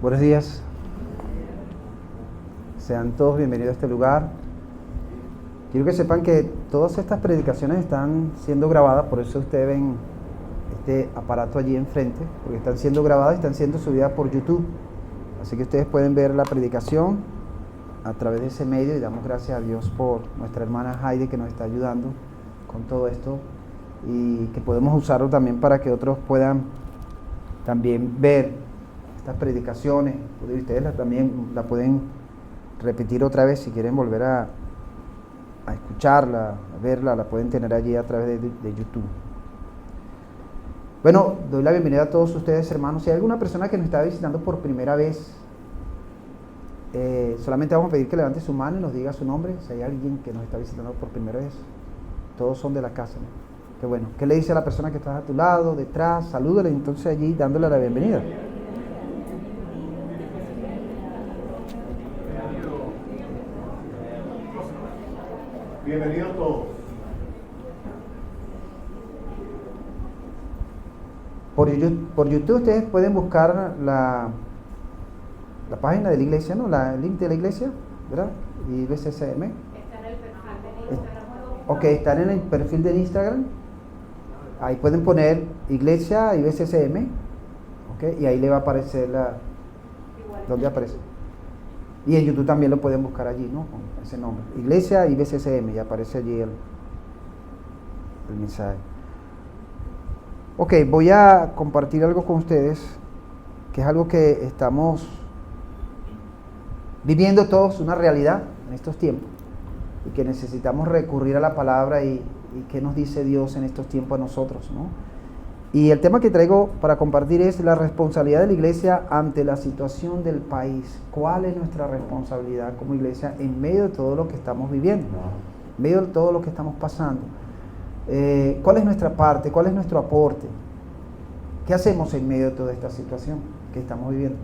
Buenos días. Sean todos bienvenidos a este lugar. Quiero que sepan que todas estas predicaciones están siendo grabadas, por eso ustedes ven este aparato allí enfrente, porque están siendo grabadas y están siendo subidas por YouTube. Así que ustedes pueden ver la predicación a través de ese medio y damos gracias a Dios por nuestra hermana Heidi que nos está ayudando con todo esto y que podemos usarlo también para que otros puedan también ver estas predicaciones. Ustedes también la pueden repetir otra vez si quieren volver a escucharla, a verla, la pueden tener allí a través de YouTube. Bueno, doy la bienvenida a todos ustedes, hermanos. Si hay alguna persona que nos está visitando por primera vez, solamente vamos a pedir que levante su mano y nos diga su nombre. Si hay alguien que nos está visitando por primera vez, todos son de la casa, ¿no? Qué bueno. ¿Qué le dice a la persona que está a tu lado, detrás? Salúdale entonces allí dándole la bienvenida. Bienvenidos todos. Por YouTube ustedes pueden buscar la página de la iglesia, ¿no? El link de la iglesia, ¿verdad? Y BCCM. Está en el perfil de Instagram. Ok, están en el perfil de Instagram. Ahí pueden poner iglesia y BCCM. Ok, y ahí le va a aparecer ¿dónde aparece? Y en YouTube también lo pueden buscar allí, ¿no? Con ese nombre. Iglesia y BCCM, y aparece allí el mensaje. Ok, voy a compartir algo con ustedes, que es algo que estamos viviendo todos, una realidad en estos tiempos, y que necesitamos recurrir a la palabra y qué nos dice Dios en estos tiempos a nosotros, ¿no? Y el tema que traigo para compartir es la responsabilidad de la iglesia ante la situación del país. ¿Cuál es nuestra responsabilidad como iglesia en medio de todo lo que estamos viviendo? En medio de todo lo que estamos pasando. ¿Cuál es nuestra parte? ¿Cuál es nuestro aporte? ¿Qué hacemos en medio de toda esta situación que estamos viviendo?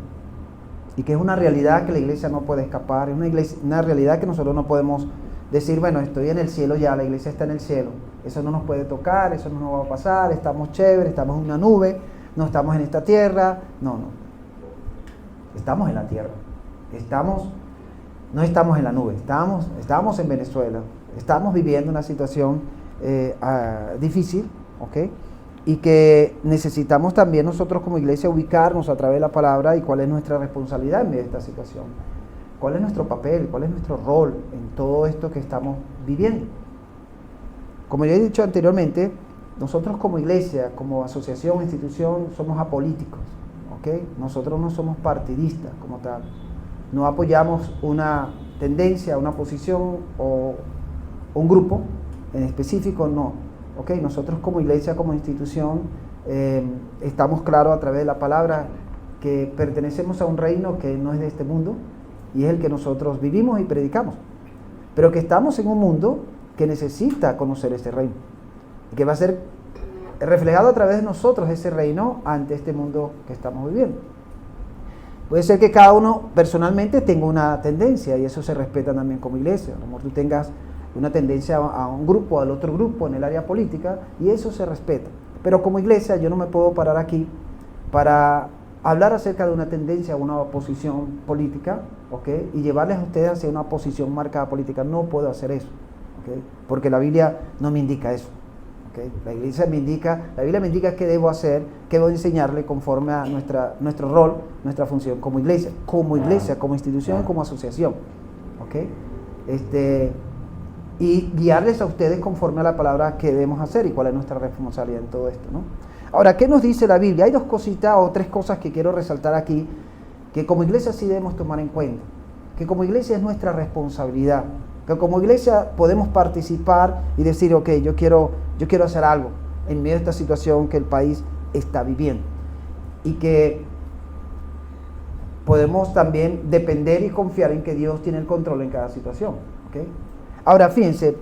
Y que es una realidad que la iglesia no puede escapar, es una realidad que nosotros no podemos decir, bueno, estoy en el cielo ya, la iglesia está en el cielo, eso no nos puede tocar, eso no nos va a pasar, estamos chéveres, estamos en una nube, no estamos en esta tierra, no, estamos en la tierra, no estamos en la nube, estamos en Venezuela, estamos viviendo una situación difícil, ¿ok? Y que necesitamos también nosotros como iglesia ubicarnos a través de la palabra y cuál es nuestra responsabilidad en medio de esta situación. ¿Cuál es nuestro papel? ¿Cuál es nuestro rol en todo esto que estamos viviendo? Como ya he dicho anteriormente, nosotros como iglesia, como asociación, institución, somos apolíticos, ¿ok? Nosotros no somos partidistas como tal. No apoyamos una tendencia, una posición o un grupo en específico, no. ¿Ok? Nosotros como iglesia, como institución, estamos claros a través de la palabra que pertenecemos a un reino que no es de este mundo, y es el que nosotros vivimos y predicamos, pero que estamos en un mundo que necesita conocer ese reino, y que va a ser reflejado a través de nosotros ese reino ante este mundo que estamos viviendo. Puede ser que cada uno personalmente tenga una tendencia, y eso se respeta también como iglesia. A lo mejor tú tengas una tendencia a un grupo, al otro grupo en el área política, y eso se respeta. Pero como iglesia yo no me puedo parar aquí para hablar acerca de una tendencia o una posición política, ¿ok? Y llevarles a ustedes hacia una posición marcada política. No puedo hacer eso, ¿ok? Porque la Biblia no me indica eso, ¿ok? La Biblia me indica qué debo hacer, qué debo enseñarle conforme a nuestro rol, nuestra función como iglesia, como institución, como asociación, ¿ok? Y guiarles a ustedes conforme a la palabra que debemos hacer y cuál es nuestra responsabilidad en todo esto, ¿no? Ahora, ¿qué nos dice la Biblia? Hay dos cositas o tres cosas que quiero resaltar aquí, que como iglesia sí debemos tomar en cuenta, que como iglesia es nuestra responsabilidad, que como iglesia podemos participar y decir, ok, yo quiero hacer algo en medio de esta situación que el país está viviendo, y que podemos también depender y confiar en que Dios tiene el control en cada situación, ¿ok? Ahora, fíjense,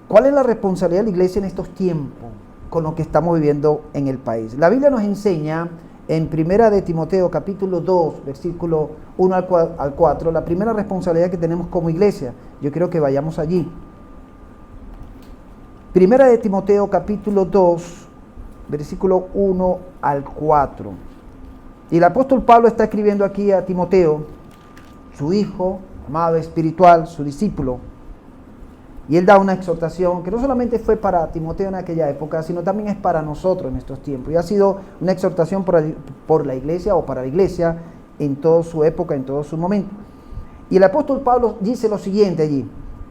¿cuál es la responsabilidad de la iglesia en estos tiempos con lo que estamos viviendo en el país? La Biblia nos enseña en 1 de Timoteo capítulo 2, versículo 1 al 4, la primera responsabilidad que tenemos como iglesia. Yo quiero que vayamos allí. 1 de Timoteo capítulo 2, versículo 1 al 4. Y el apóstol Pablo está escribiendo aquí a Timoteo, su hijo, amado espiritual, su discípulo. Y él da una exhortación que no solamente fue para Timoteo en aquella época, sino también es para nosotros en estos tiempos. Y ha sido una exhortación por la iglesia o para la iglesia en toda su época, en todo su momento. Y el apóstol Pablo dice lo siguiente allí.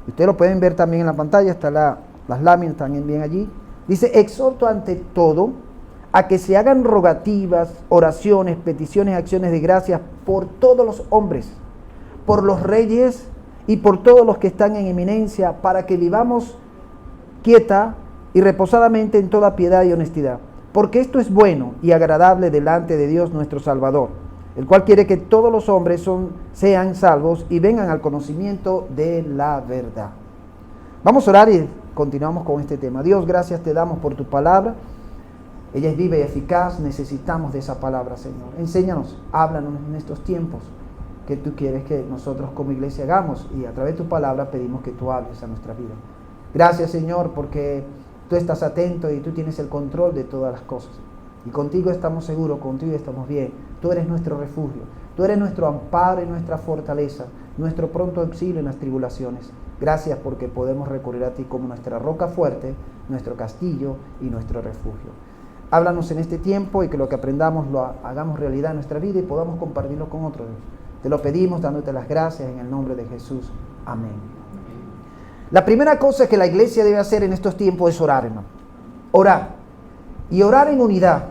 Ustedes lo pueden ver también en la pantalla, están las láminas también bien allí. Dice, exhorto ante todo a que se hagan rogativas, oraciones, peticiones, acciones de gracias por todos los hombres, por los reyes y por todos los que están en eminencia, para que vivamos quieta y reposadamente en toda piedad y honestidad. Porque esto es bueno y agradable delante de Dios nuestro Salvador, el cual quiere que todos los hombres sean salvos y vengan al conocimiento de la verdad. Vamos a orar y continuamos con este tema. Dios, gracias te damos por tu palabra. Ella es viva y eficaz, necesitamos de esa palabra, Señor. Enséñanos, háblanos en estos tiempos que tú quieres que nosotros como iglesia hagamos, y a través de tu palabra pedimos que tú hables a nuestra vida. Gracias, Señor, porque tú estás atento y tú tienes el control de todas las cosas. Y contigo estamos seguros, contigo estamos bien. Tú eres nuestro refugio, tú eres nuestro amparo y nuestra fortaleza, nuestro pronto auxilio en las tribulaciones. Gracias porque podemos recurrir a ti como nuestra roca fuerte, nuestro castillo y nuestro refugio. Háblanos en este tiempo y que lo que aprendamos lo hagamos realidad en nuestra vida y podamos compartirlo con otros. Te lo pedimos dándote las gracias en el nombre de Jesús. Amén. La primera cosa que la iglesia debe hacer en estos tiempos es orar, hermano. Orar. Y orar en unidad.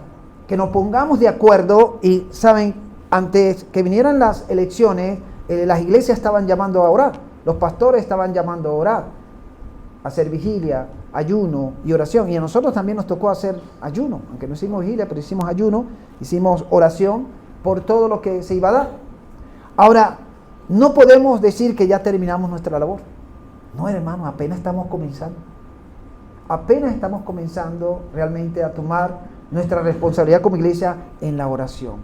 Que nos pongamos de acuerdo. Y saben, antes que vinieran las elecciones, las iglesias estaban llamando a orar. Los pastores estaban llamando a orar. A hacer vigilia, ayuno y oración. Y a nosotros también nos tocó hacer ayuno. Aunque no hicimos vigilia, pero hicimos ayuno. Hicimos oración por todo lo que se iba a dar. Ahora, no podemos decir que ya terminamos nuestra labor. No, hermano, apenas estamos comenzando. Apenas estamos comenzando realmente a tomar nuestra responsabilidad como iglesia en la oración.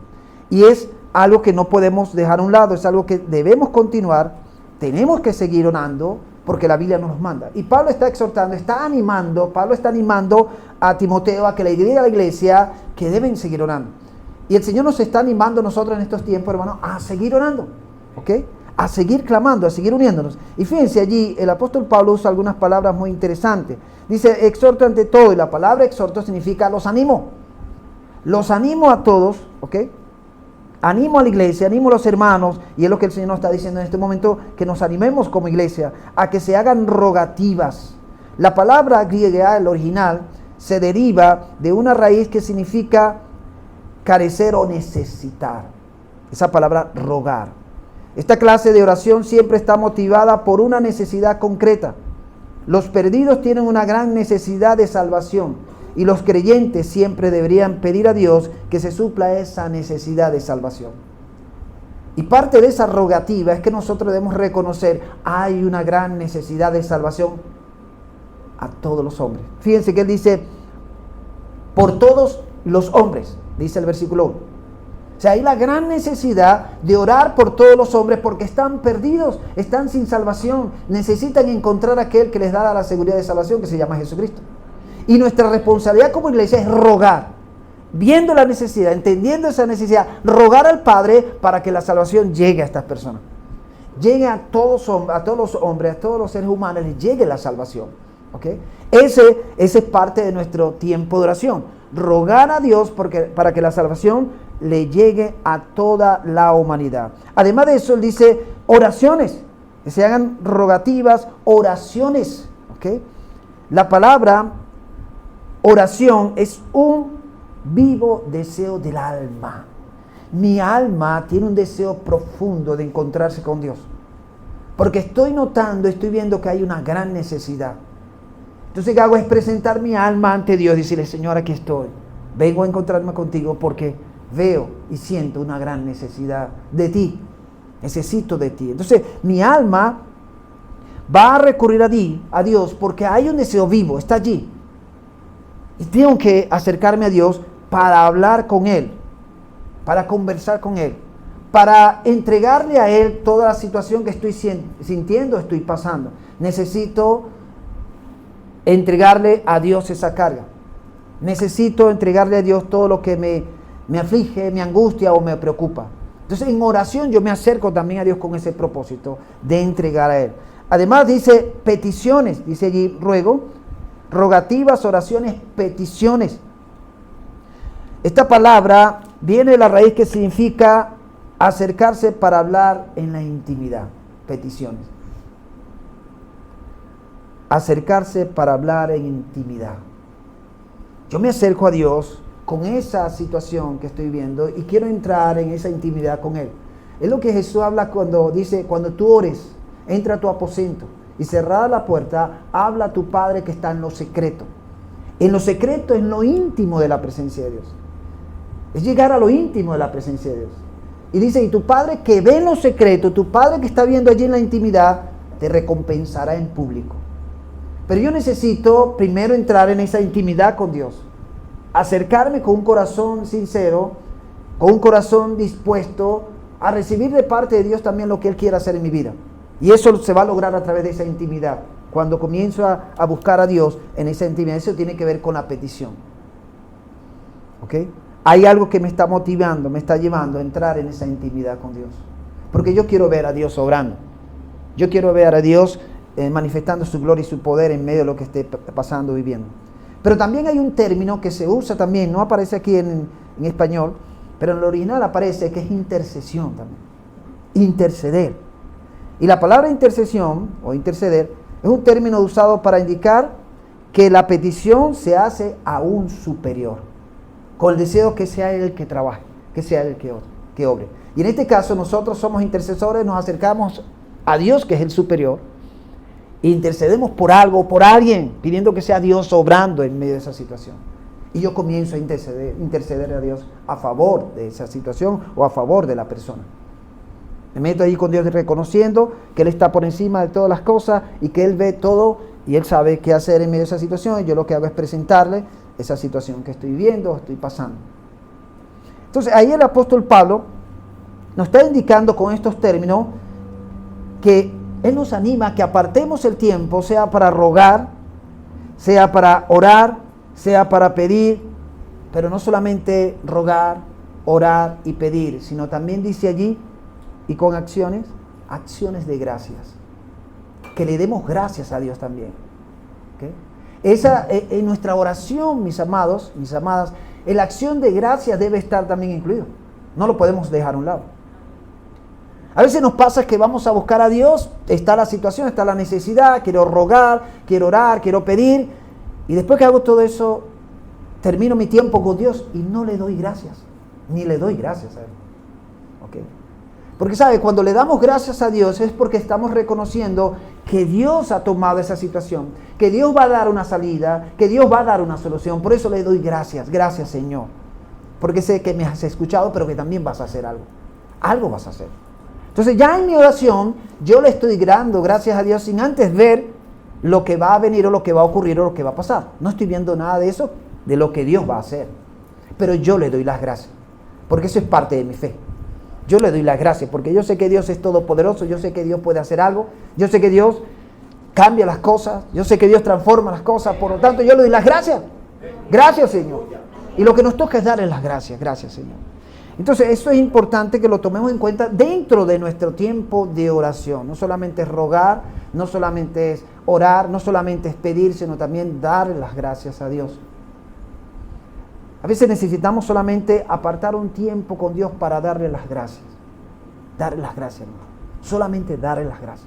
Y es algo que no podemos dejar a un lado, es algo que debemos continuar, tenemos que seguir orando, porque la Biblia nos manda. Y Pablo está exhortando, Pablo está animando a Timoteo a que le diga a la iglesia que deben seguir orando. Y el Señor nos está animando a nosotros en estos tiempos, hermanos, a seguir orando, ¿ok? A seguir clamando, a seguir uniéndonos. Y fíjense allí, el apóstol Pablo usa algunas palabras muy interesantes. Dice, exhorto ante todo, y la palabra exhorto significa los animo. Los animo a todos, ¿ok? Animo a la iglesia, animo a los hermanos, y es lo que el Señor nos está diciendo en este momento, que nos animemos como iglesia a que se hagan rogativas. La palabra griega, el original, se deriva de una raíz que significa carecer o necesitar. Esa palabra rogar. Esta clase de oración siempre está motivada por una necesidad concreta. Los perdidos tienen una gran necesidad de salvación y los creyentes siempre deberían pedir a Dios que se supla esa necesidad de salvación. Y parte de esa rogativa es que nosotros debemos reconocer hay una gran necesidad de salvación a todos los hombres. Fíjense que él dice por todos los hombres. Dice el versículo 1. O sea, hay la gran necesidad de orar por todos los hombres porque están perdidos, están sin salvación, necesitan encontrar a aquel que les da la seguridad de salvación, que se llama Jesucristo. Y nuestra responsabilidad como iglesia es rogar, viendo la necesidad, entendiendo esa necesidad, rogar al Padre para que la salvación llegue a estas personas. Llegue a todos los hombres, a todos los seres humanos, les llegue la salvación. ¿Okay? Ese es parte de nuestro tiempo de oración. Rogar a Dios para que la salvación le llegue a toda la humanidad. Además de eso, él dice oraciones, que se hagan rogativas, oraciones. ¿Okay? La palabra oración es un vivo deseo del alma. Mi alma tiene un deseo profundo de encontrarse con Dios. Porque estoy viendo que hay una gran necesidad. Entonces, ¿qué hago? Es presentar mi alma ante Dios y decirle, Señor, aquí estoy. Vengo a encontrarme contigo porque veo y siento una gran necesidad de ti. Necesito de ti. Entonces, mi alma va a recurrir a Dios porque hay un deseo vivo, está allí. Y tengo que acercarme a Dios para hablar con Él, para conversar con Él, para entregarle a Él toda la situación que estoy sintiendo, estoy pasando. Necesito entregarle a Dios esa carga. Necesito entregarle a Dios todo lo que me aflige, me angustia o me preocupa. Entonces en oración yo me acerco también a Dios con ese propósito de entregar a Él. Además dice peticiones, dice allí ruego, rogativas, oraciones, peticiones. Esta palabra viene de la raíz que significa acercarse para hablar en la intimidad, peticiones. Acercarse para hablar en intimidad. Yo me acerco a Dios con esa situación que estoy viendo y quiero entrar en esa intimidad con Él. Es lo que Jesús habla cuando dice, cuando tú ores, entra a tu aposento y cerrada la puerta, habla a tu Padre que está en lo secreto. En lo secreto, en lo íntimo de la presencia de Dios. Es llegar a lo íntimo de la presencia de Dios. Y dice, y tu Padre que ve en lo secreto, tu Padre que está viendo allí en la intimidad, te recompensará en público. Pero yo necesito primero entrar en esa intimidad con Dios. Acercarme con un corazón sincero, con un corazón dispuesto a recibir de parte de Dios también lo que Él quiere hacer en mi vida. Y eso se va a lograr a través de esa intimidad. Cuando comienzo a buscar a Dios en esa intimidad, eso tiene que ver con la petición. ¿Ok? Hay algo que me está motivando, me está llevando a entrar en esa intimidad con Dios. Porque yo quiero ver a Dios obrando. Yo quiero ver a Dios manifestando su gloria y su poder en medio de lo que esté pasando, viviendo. Pero también hay un término que se usa también, no aparece aquí en español, pero en el original aparece que es intercesión también. Interceder. Y la palabra intercesión o interceder es un término usado para indicar que la petición se hace a un superior, con el deseo que sea Él el que trabaje, que sea Él el que obre. Y en este caso nosotros somos intercesores, nos acercamos a Dios que es el superior, e intercedemos por algo, por alguien, pidiendo que sea Dios obrando en medio de esa situación. Y yo comienzo a interceder a Dios a favor de esa situación o a favor de la persona. Me meto ahí con Dios reconociendo que Él está por encima de todas las cosas y que Él ve todo y Él sabe qué hacer en medio de esa situación. Y yo lo que hago es presentarle esa situación que estoy viviendo, estoy pasando. Entonces ahí el apóstol Pablo nos está indicando con estos términos que Él nos anima a que apartemos el tiempo, sea para rogar, sea para orar, sea para pedir, pero no solamente rogar, orar y pedir, sino también dice allí, y con acciones de gracias. Que le demos gracias a Dios también. ¿Okay? Esa, en nuestra oración, mis amados, mis amadas, la acción de gracias debe estar también incluido. No lo podemos dejar a un lado. A veces nos pasa que vamos a buscar a Dios, está la situación, está la necesidad, quiero rogar, quiero orar, quiero pedir, y después que hago todo eso, termino mi tiempo con Dios y no le doy gracias, ni le doy gracias a Él. ¿Okay? Porque sabe, cuando le damos gracias a Dios es porque estamos reconociendo que Dios ha tomado esa situación, que Dios va a dar una salida, que Dios va a dar una solución. Por eso le doy gracias, gracias Señor. Porque sé que me has escuchado, pero que también vas a hacer algo. Algo vas a hacer. Entonces ya en mi oración yo le estoy dando gracias a Dios sin antes ver lo que va a venir o lo que va a ocurrir o lo que va a pasar. No estoy viendo nada de eso, de lo que Dios va a hacer. Pero yo le doy las gracias, porque eso es parte de mi fe. Yo le doy las gracias porque yo sé que Dios es todopoderoso, yo sé que Dios puede hacer algo, yo sé que Dios cambia las cosas, yo sé que Dios transforma las cosas, por lo tanto yo le doy las gracias. Gracias Señor. Y lo que nos toca es darle las gracias, gracias Señor. Entonces eso es importante que lo tomemos en cuenta dentro de nuestro tiempo de oración. No solamente es rogar, no solamente es orar, no solamente es pedir, sino también dar las gracias a Dios. A veces necesitamos solamente apartar un tiempo con Dios para darle las gracias. Darle las gracias, hermano. Solamente darle las gracias.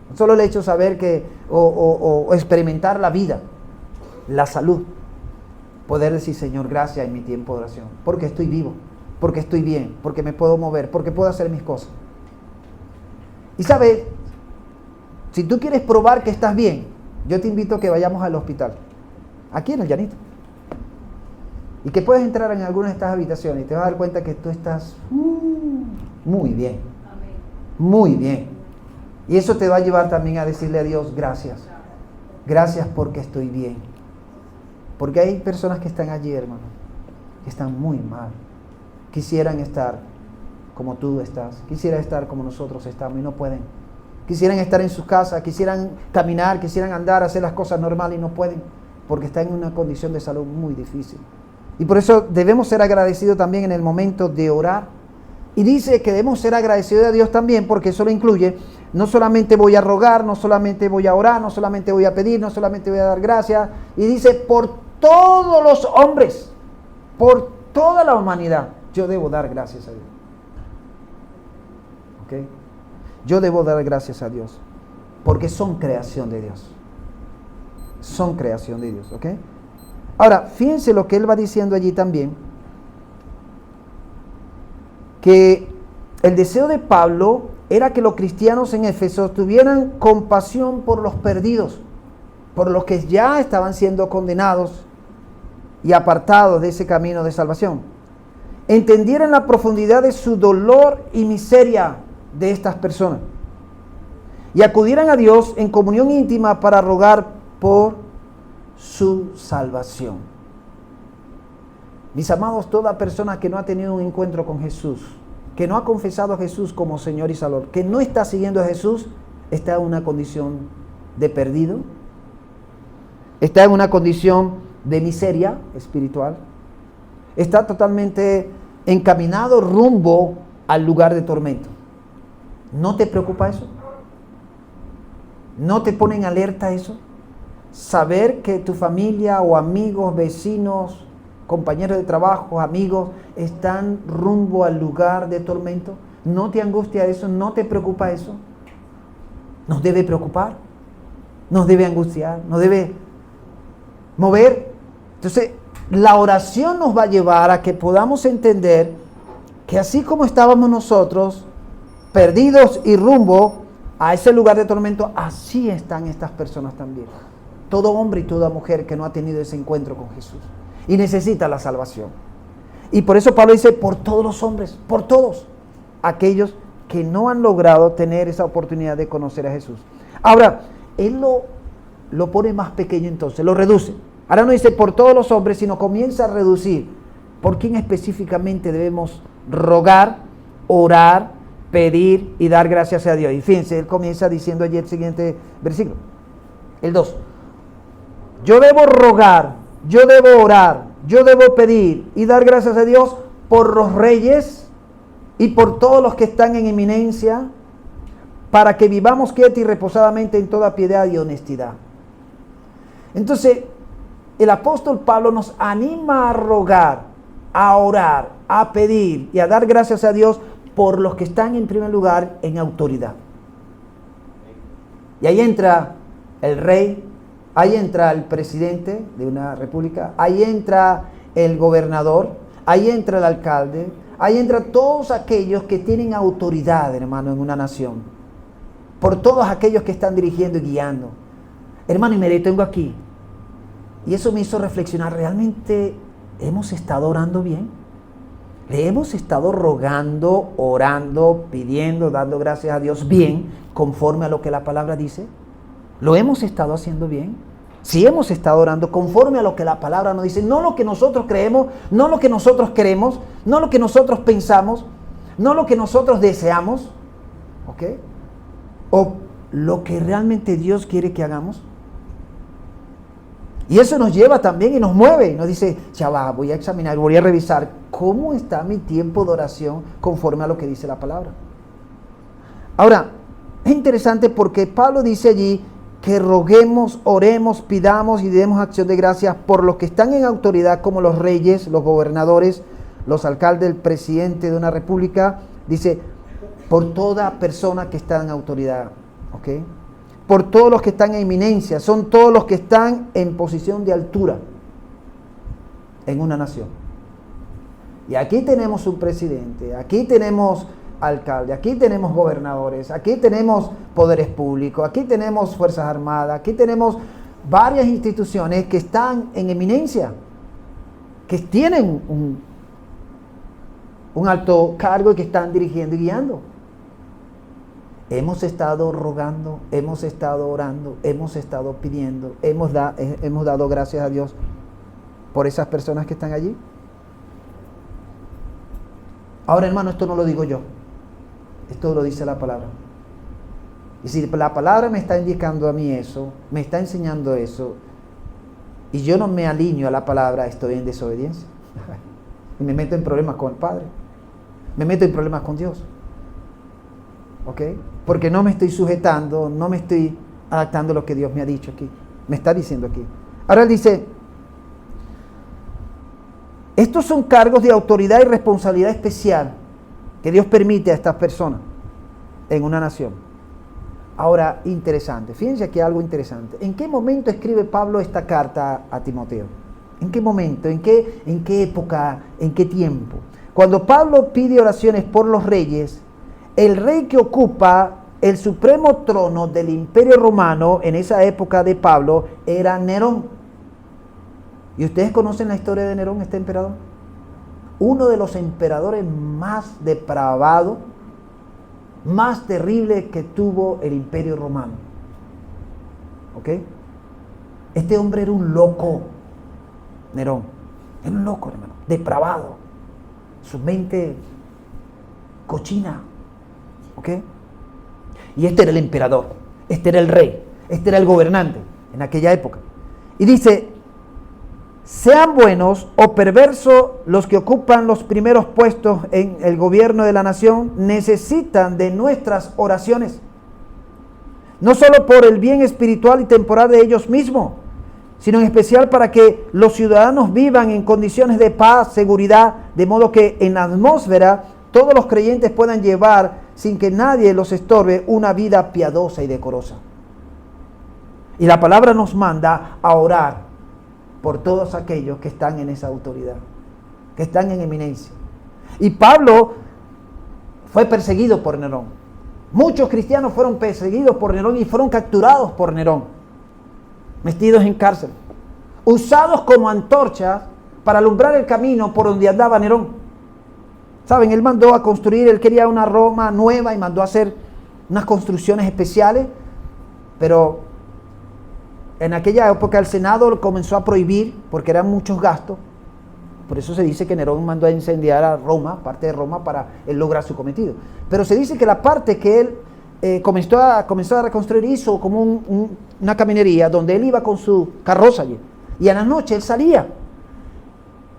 No solo el hecho de saber que, o experimentar la vida, la salud. Poder decir, Señor, gracias en mi tiempo de oración. Porque estoy vivo, porque estoy bien, porque me puedo mover, porque puedo hacer mis cosas. Y sabes, si tú quieres probar que estás bien, yo te invito a que vayamos al hospital. Aquí en el Llanito. Y que puedes entrar en alguna de estas habitaciones y te vas a dar cuenta que tú estás muy bien. Muy bien. Y eso te va a llevar también a decirle a Dios gracias. Gracias porque estoy bien. Porque hay personas que están allí, hermano, que están muy mal. Quisieran estar como tú estás. Quisieran estar como nosotros estamos y no pueden. Quisieran estar en sus casas, quisieran caminar, quisieran andar, hacer las cosas normales y no pueden. Porque están en una condición de salud muy difícil. Y por eso debemos ser agradecidos también en el momento de orar. Y dice que debemos ser agradecidos a Dios también, porque eso lo incluye. No solamente voy a rogar, no solamente voy a orar, no solamente voy a pedir, no solamente voy a dar gracias. Y dice, por todos los hombres, por toda la humanidad, yo debo dar gracias a Dios. ¿Ok? Yo debo dar gracias a Dios, porque son creación de Dios. Son creación de Dios, ¿ok? Ahora, fíjense lo que él va diciendo allí también, que el deseo de Pablo era que los cristianos en Éfeso tuvieran compasión por los perdidos, por los que ya estaban siendo condenados y apartados de ese camino de salvación. Entendieran la profundidad de su dolor y miseria de estas personas y acudieran a Dios en comunión íntima para rogar por su salvación. Mis amados, toda persona que no ha tenido un encuentro con Jesús, que no ha confesado a Jesús como Señor y Salvador, que no está siguiendo a Jesús, está en una condición de perdido, está en una condición de miseria espiritual, está totalmente encaminado rumbo al lugar de tormento. ¿No te preocupa eso? ¿No te pone en alerta eso? Saber que tu familia o amigos, vecinos, compañeros de trabajo, amigos, están rumbo al lugar de tormento. ¿No te angustia eso? ¿No te preocupa eso? Nos debe preocupar, nos debe angustiar, nos debe mover. Entonces, la oración nos va a llevar a que podamos entender que así como estábamos nosotros, perdidos y rumbo a ese lugar de tormento, así están estas personas también. Todo hombre y toda mujer que no ha tenido ese encuentro con Jesús y necesita la salvación. Y por eso Pablo dice, por todos los hombres, por todos aquellos que no han logrado tener esa oportunidad de conocer a Jesús. Ahora, él lo pone más pequeño entonces, lo reduce. Ahora no dice por todos los hombres, sino comienza a reducir. ¿Por quién específicamente debemos rogar, orar, pedir y dar gracias a Dios? Y fíjense, él comienza diciendo allí el siguiente versículo, el 2. Yo debo rogar, yo debo orar, yo debo pedir y dar gracias a Dios por los reyes y por todos los que están en eminencia, para que vivamos quieta y reposadamente en toda piedad y honestidad. Entonces, el apóstol Pablo nos anima a rogar, a orar, a pedir y a dar gracias a Dios por los que están en primer lugar en autoridad. Y ahí entra el rey, ahí entra el presidente de una república, ahí entra el gobernador, ahí entra el alcalde, ahí entra todos aquellos que tienen autoridad, hermano, en una nación. Por todos aquellos que están dirigiendo y guiando. Hermano, y me detengo aquí. Y eso me hizo reflexionar, ¿realmente hemos estado orando bien? ¿Le hemos estado rogando, orando, pidiendo, dando gracias a Dios bien, conforme a lo que la palabra dice? ¿Lo hemos estado haciendo bien? Si hemos estado orando conforme a lo que la palabra nos dice, no lo que nosotros creemos, no lo que nosotros queremos, no lo que nosotros pensamos, no lo que nosotros deseamos, ¿ok? O lo que realmente Dios quiere que hagamos. Y eso nos lleva también y nos mueve y nos dice, ya va, voy a examinar, voy a revisar cómo está mi tiempo de oración conforme a lo que dice la palabra. Ahora, es interesante porque Pablo dice allí que roguemos, oremos, pidamos y demos acción de gracias por los que están en autoridad, como los reyes, los gobernadores, los alcaldes, el presidente de una república. Dice, por toda persona que está en autoridad, ¿ok? Por todos los que están en eminencia, son todos los que están en posición de altura en una nación. Y aquí tenemos un presidente, aquí tenemos alcalde, aquí tenemos gobernadores, aquí tenemos poderes públicos, aquí tenemos fuerzas armadas, aquí tenemos varias instituciones que están en eminencia, que tienen un alto cargo y que están dirigiendo y guiando. Hemos estado rogando, hemos estado orando, hemos estado pidiendo, hemos dado gracias a Dios por esas personas que están allí. Ahora, hermano, esto no lo digo yo, esto lo dice la palabra. Y si la palabra me está indicando a mí eso, me está enseñando eso, y yo no me alineo a la palabra, estoy en desobediencia. Y me meto en problemas con el Padre. Me meto en problemas con Dios. ¿Ok? Porque no me estoy sujetando, no me estoy adaptando a lo que Dios me ha dicho aquí. Me está diciendo aquí. Ahora él dice, estos son cargos de autoridad y responsabilidad especial que Dios permite a estas personas en una nación. Ahora, interesante. Fíjense aquí algo interesante. ¿En qué momento escribe Pablo esta carta a Timoteo? ¿En qué momento? ¿En qué época? ¿En qué tiempo? Cuando Pablo pide oraciones por los reyes, el rey que ocupa el supremo trono del Imperio Romano en esa época de Pablo era Nerón. ¿Y ustedes conocen la historia de Nerón, este emperador? Uno de los emperadores más depravados, más terribles que tuvo el Imperio Romano. ¿Ok? Este hombre era un loco, Nerón. Era un loco, hermano, depravado. Su mente cochina. ¿Ok? Y este era el emperador, este era el rey, este era el gobernante en aquella época. Y dice, sean buenos o perversos los que ocupan los primeros puestos en el gobierno de la nación, necesitan de nuestras oraciones. No solo por el bien espiritual y temporal de ellos mismos, sino en especial para que los ciudadanos vivan en condiciones de paz, seguridad, de modo que en la atmósfera todos los creyentes puedan llevar, sin que nadie los estorbe, una vida piadosa y decorosa. Y la palabra nos manda a orar por todos aquellos que están en esa autoridad, que están en eminencia. Y Pablo fue perseguido por Nerón. Muchos cristianos fueron perseguidos por Nerón y fueron capturados por Nerón, metidos en cárcel, usados como antorchas para alumbrar el camino por donde andaba Nerón. ¿Saben? Él mandó a construir, él quería una Roma nueva y mandó a hacer unas construcciones especiales, pero en aquella época el Senado lo comenzó a prohibir porque eran muchos gastos. Por eso se dice que Nerón mandó a incendiar a Roma, parte de Roma, para él lograr su cometido. Pero se dice que la parte que él comenzó a reconstruir, hizo como una caminería donde él iba con su carroza allí. Y a la noche él salía.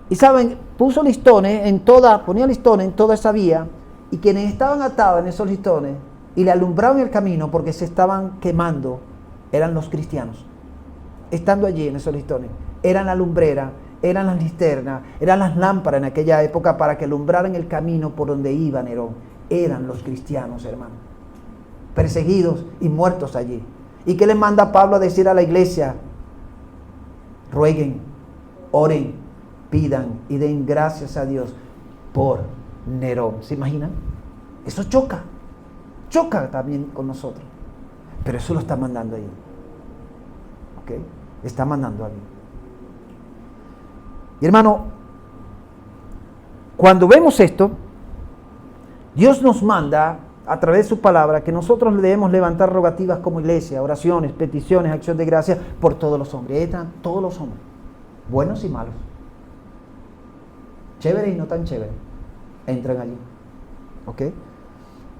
Y saben, ponía listones en toda esa vía, y quienes estaban atados en esos listones y le alumbraban el camino porque se estaban quemando eran los cristianos. Estando allí en esos listones, eran la lumbrera, eran las linternas, eran las lámparas en aquella época para que alumbraran el camino por donde iba Nerón. Eran los cristianos, hermano, perseguidos y muertos allí. ¿Y qué le manda Pablo a decir a la iglesia? Rueguen, oren, pidan y den gracias a Dios por Nerón. ¿Se imaginan? Eso choca también con nosotros. Pero eso lo está mandando ahí. ¿Ok? Está mandando ahí. Y hermano, cuando vemos esto, Dios nos manda a través de su palabra que nosotros le debemos levantar rogativas como iglesia, oraciones, peticiones, acción de gracias por todos los hombres. Entran todos los hombres, buenos y malos, chéveres y no tan chéveres, entran allí. ¿Ok?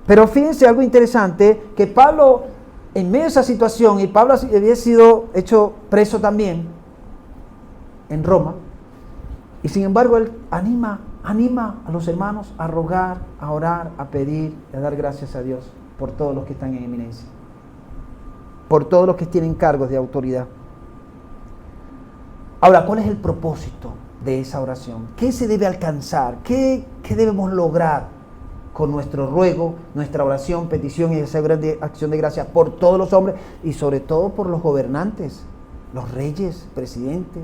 Pero fíjense algo interesante, que Pablo, en medio de esa situación, y Pablo había sido hecho preso también en Roma, y sin embargo él anima a los hermanos a rogar, a orar, a pedir, a dar gracias a Dios por todos los que están en eminencia, por todos los que tienen cargos de autoridad. Ahora, ¿cuál es el propósito de esa oración? ¿Qué se debe alcanzar? ¿Qué debemos lograr con nuestro ruego, nuestra oración, petición y esa grande acción de gracias por todos los hombres y sobre todo por los gobernantes, los reyes, presidentes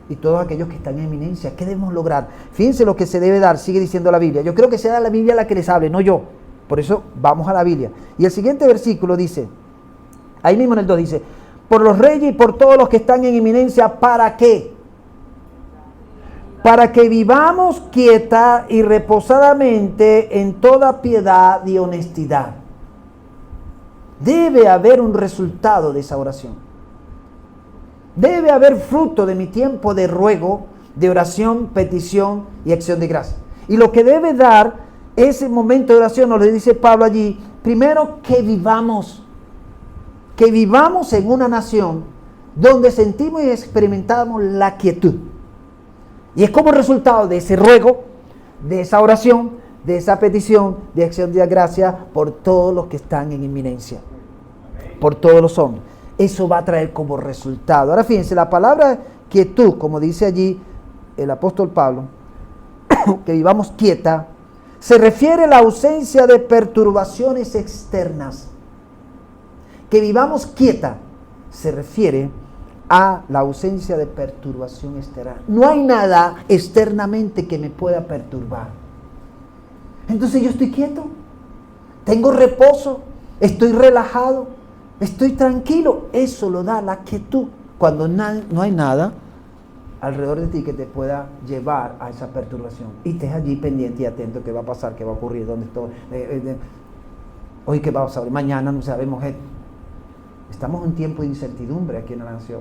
y todos aquellos que están en eminencia? ¿Qué debemos lograr? Fíjense lo que se debe dar, sigue diciendo la Biblia. Yo creo que sea la Biblia la que les hable, no yo. Por eso vamos a la Biblia. Y el siguiente versículo dice, ahí mismo en el 2 dice, por los reyes y por todos los que están en eminencia, ¿para qué? Para que vivamos quieta y reposadamente en toda piedad y honestidad. Debe haber un resultado de esa oración. Debe haber fruto de mi tiempo de ruego, de oración, petición y acción de gracias. Y lo que debe dar ese momento de oración, nos lo dice Pablo allí, primero que vivamos en una nación donde sentimos y experimentamos la quietud. Y es como resultado de ese ruego, de esa oración, de esa petición, de acción de gracias por todos los que están en inminencia, por todos los hombres. Eso va a traer como resultado. Ahora fíjense, la palabra quietud, como dice allí el apóstol Pablo, que vivamos quieta, se refiere a la ausencia de perturbaciones externas. Que vivamos quieta se refiere a la ausencia de perturbación externa. No hay nada externamente que me pueda perturbar. Entonces yo estoy quieto, tengo reposo, estoy relajado, estoy tranquilo. Eso lo da la quietud, cuando no hay nada alrededor de ti que te pueda llevar a esa perturbación. Y estés allí pendiente y atento, qué va a pasar, qué va a ocurrir, dónde estoy, hoy qué va a pasar, mañana no sabemos. Estamos en un tiempo de incertidumbre aquí en la nación.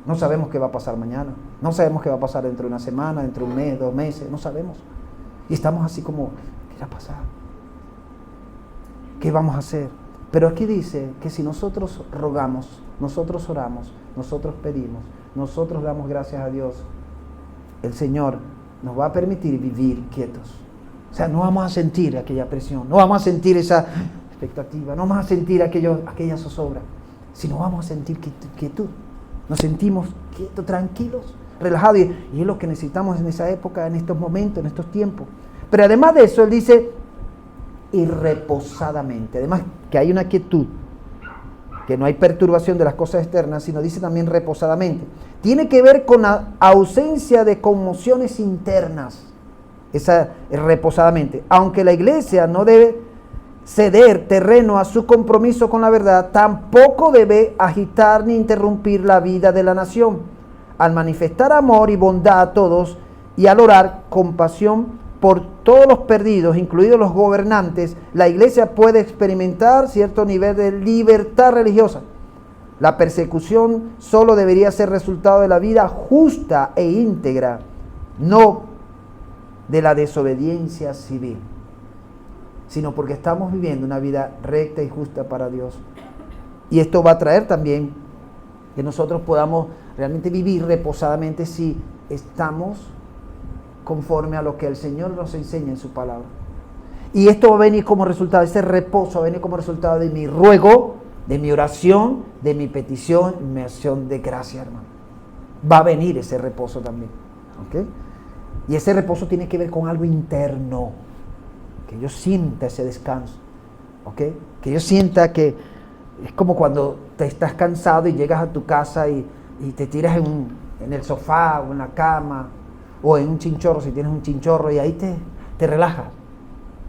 No sabemos qué va a pasar mañana, no sabemos qué va a pasar dentro de una semana, dentro de un mes, 2 meses, no sabemos. Y estamos así como, ¿qué va a pasar? ¿Qué vamos a hacer? Pero aquí dice que si nosotros rogamos, nosotros oramos, nosotros pedimos, nosotros damos gracias a Dios, el Señor nos va a permitir vivir quietos. O sea, no vamos a sentir aquella presión, no vamos a sentir esa expectativa, no vamos a sentir aquella zozobra, sino vamos a sentir quietud. Nos sentimos quietos, tranquilos, relajados. Y es lo que necesitamos en esa época, en estos momentos, en estos tiempos. Pero además de eso, él dice, y reposadamente. Además que hay una quietud, que no hay perturbación de las cosas externas, sino dice también reposadamente. Tiene que ver con la ausencia de conmociones internas. Esa es reposadamente. Aunque la iglesia no debe ceder terreno a su compromiso con la verdad, tampoco debe agitar ni interrumpir la vida de la nación. Al manifestar amor y bondad a todos y al orar compasión por todos los perdidos, incluidos los gobernantes, la iglesia puede experimentar cierto nivel de libertad religiosa. La persecución solo debería ser resultado de la vida justa e íntegra, no de la desobediencia civil, sino porque estamos viviendo una vida recta y justa para Dios. Y esto va a traer también que nosotros podamos realmente vivir reposadamente si estamos conforme a lo que el Señor nos enseña en su palabra. Y esto va a venir como resultado, ese reposo va a venir como resultado de mi ruego, de mi oración, de mi petición, mi acción de gracia, hermano. Va a venir ese reposo también. ¿Okay? Y ese reposo tiene que ver con algo interno. Que yo sienta ese descanso. ¿Okay? Que yo sienta que es como cuando te estás cansado y llegas a tu casa y te tiras en el sofá o en la cama o en un chinchorro, si tienes un chinchorro, y ahí te relajas.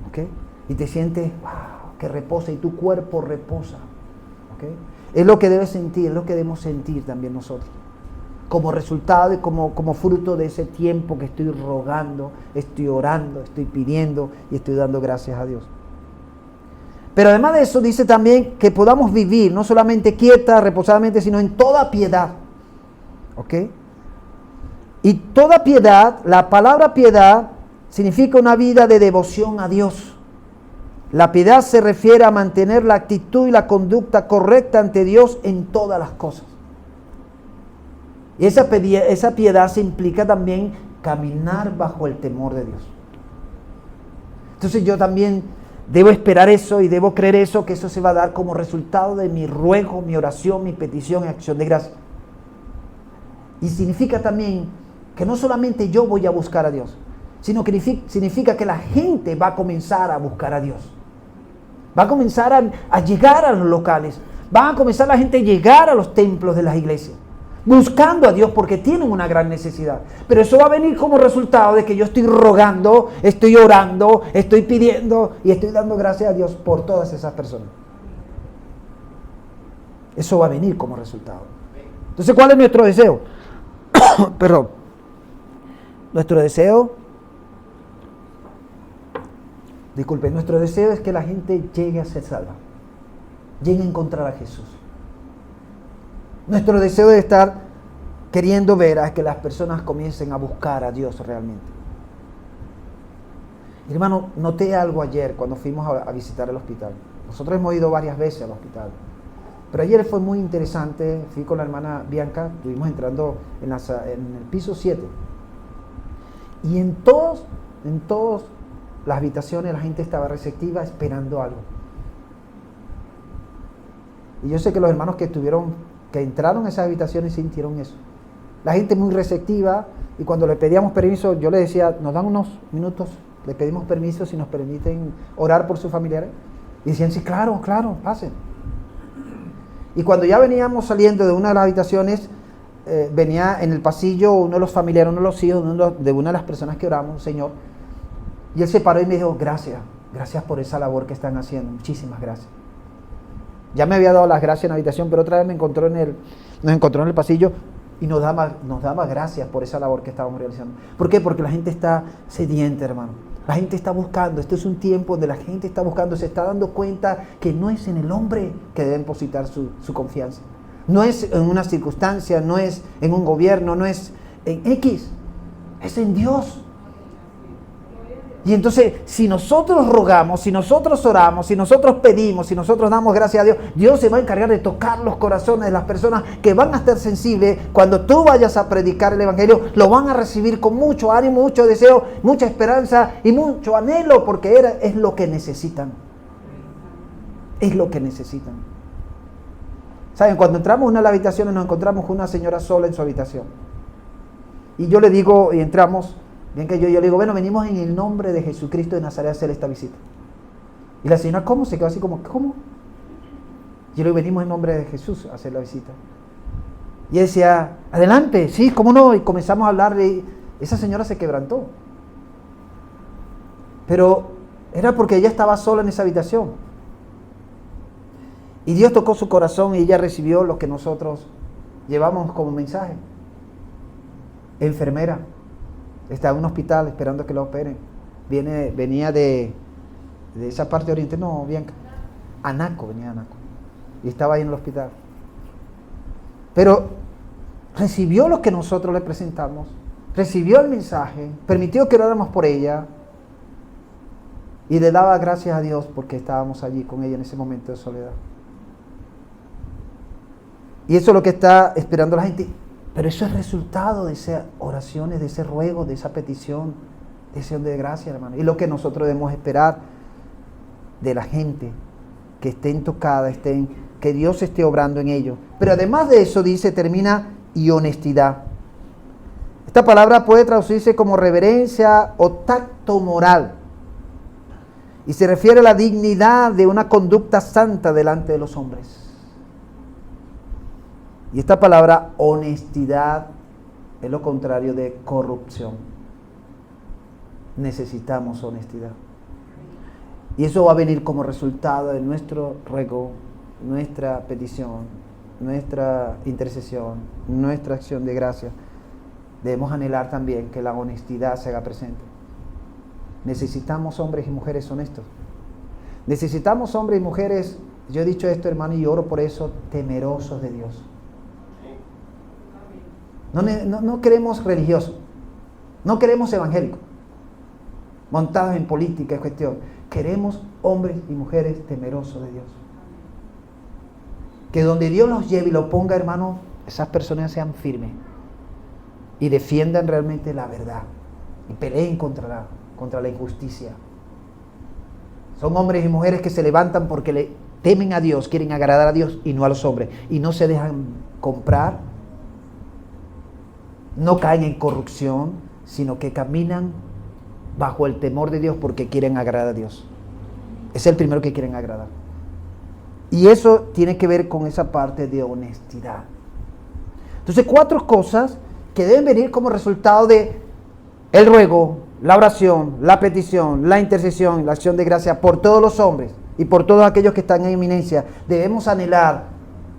¿Okay? Y te sientes, wow, que reposa, y tu cuerpo reposa. ¿Okay? Es lo que debes sentir, es lo que debemos sentir también nosotros. Como resultado y como fruto de ese tiempo que estoy rogando, estoy orando, estoy pidiendo y estoy dando gracias a Dios. Pero además de eso dice también que podamos vivir no solamente quieta, reposadamente, sino en toda piedad. ¿Ok? Y toda piedad, la palabra piedad significa una vida de devoción a Dios. La piedad se refiere a mantener la actitud y la conducta correcta ante Dios en todas las cosas. Y esa piedad se implica también caminar bajo el temor de Dios. Entonces yo también debo esperar eso y debo creer eso, que eso se va a dar como resultado de mi ruego, mi oración, mi petición y acción de gracia. Y significa también que no solamente yo voy a buscar a Dios, sino que significa que la gente va a comenzar a buscar a Dios. Va a comenzar a llegar a los locales. Va a comenzar la gente a llegar a los templos de las iglesias, buscando a Dios porque tienen una gran necesidad. Pero eso va a venir como resultado de que yo estoy rogando, estoy orando, estoy pidiendo y estoy dando gracias a Dios por todas esas personas. Eso va a venir como resultado. Entonces, ¿cuál es nuestro deseo? Perdón. Nuestro deseo es que la gente llegue a ser salva, llegue a encontrar a Jesús. Nuestro deseo debe estar queriendo ver a que las personas comiencen a buscar a Dios realmente. Hermano, noté algo ayer cuando fuimos a visitar el hospital. Nosotros hemos ido varias veces al hospital, pero ayer fue muy interesante. Fui con la hermana Bianca, estuvimos entrando en el piso 7. Y en todas las habitaciones la gente estaba receptiva esperando algo. Y yo sé que los hermanos que entraron a esas habitaciones sintieron eso. La gente muy receptiva, y cuando le pedíamos permiso, yo le decía, nos dan unos minutos, le pedimos permiso si nos permiten orar por sus familiares. Y decían, sí, claro, pasen. Y cuando ya veníamos saliendo de una de las habitaciones, venía en el pasillo uno de los familiares, uno de los hijos de una de las personas que oramos, Señor, y él se paró y me dijo, gracias por esa labor que están haciendo, muchísimas gracias. Ya me había dado las gracias en la habitación, pero otra vez nos encontró en el pasillo y nos daba gracias por esa labor que estábamos realizando. ¿Por qué? Porque la gente está sedienta, hermano. La gente está buscando. Este es un tiempo donde la gente está buscando, se está dando cuenta que no es en el hombre que deben depositar su confianza. No es en una circunstancia, no es en un gobierno, no es en X. Es en Dios. Y entonces, si nosotros rogamos, si nosotros oramos, si nosotros pedimos, si nosotros damos gracias a Dios, Dios se va a encargar de tocar los corazones de las personas que van a estar sensibles. Cuando tú vayas a predicar el Evangelio, lo van a recibir con mucho ánimo, mucho deseo, mucha esperanza y mucho anhelo, porque es lo que necesitan. Es lo que necesitan. ¿Saben? Cuando entramos en una de las habitaciones nos encontramos con una señora sola en su habitación. Y yo le digo, y entramos... Bien que yo le digo, bueno, venimos en el nombre de Jesucristo de Nazaret a hacer esta visita. Y la señora, ¿cómo? Se quedó así como, ¿cómo? Yo le digo, venimos en nombre de Jesús a hacer la visita. Y ella decía, adelante, sí, ¿cómo no? Y comenzamos a hablar de... Esa señora se quebrantó. Pero era porque ella estaba sola en esa habitación. Y Dios tocó su corazón y ella recibió lo que nosotros llevamos como mensaje. Enfermera. Está en un hospital esperando que lo operen. Venía de esa parte oriente, no, Bianca. Anaco, venía de Anaco. Y estaba ahí en el hospital. Pero recibió lo que nosotros le presentamos, recibió el mensaje, permitió que oráramos por ella y le daba gracias a Dios porque estábamos allí con ella en ese momento de soledad. Y eso es lo que está esperando la gente. Pero eso es resultado de esas oraciones, de ese ruego, de esa petición, de ese don de gracia, hermano. Y lo que nosotros debemos esperar de la gente, que estén tocadas, que Dios esté obrando en ellos. Pero además de eso, termina, y honestidad. Esta palabra puede traducirse como reverencia o tacto moral. Y se refiere a la dignidad de una conducta santa delante de los hombres. Y esta palabra honestidad es lo contrario de corrupción. Necesitamos honestidad. Y eso va a venir como resultado de nuestro ruego, nuestra petición, nuestra intercesión, nuestra acción de gracia. Debemos anhelar también que la honestidad se haga presente. Necesitamos hombres y mujeres honestos. Necesitamos hombres y mujeres, yo he dicho esto, hermano, y oro por eso, temerosos de Dios. No queremos religiosos, no queremos evangélicos, montados en política y cuestión. Queremos hombres y mujeres temerosos de Dios. Que donde Dios los lleve y los ponga, hermano, esas personas sean firmes y defiendan realmente la verdad y peleen contra la injusticia. Son hombres y mujeres que se levantan porque le temen a Dios, quieren agradar a Dios y no a los hombres, y no se dejan comprar. No caen en corrupción, sino que caminan bajo el temor de Dios porque quieren agradar a Dios. Es el primero que quieren agradar. Y eso tiene que ver con esa parte de honestidad. Entonces, 4 cosas que deben venir como resultado de el ruego, la oración, la petición, la intercesión, la acción de gracia por todos los hombres y por todos aquellos que están en eminencia. Debemos anhelar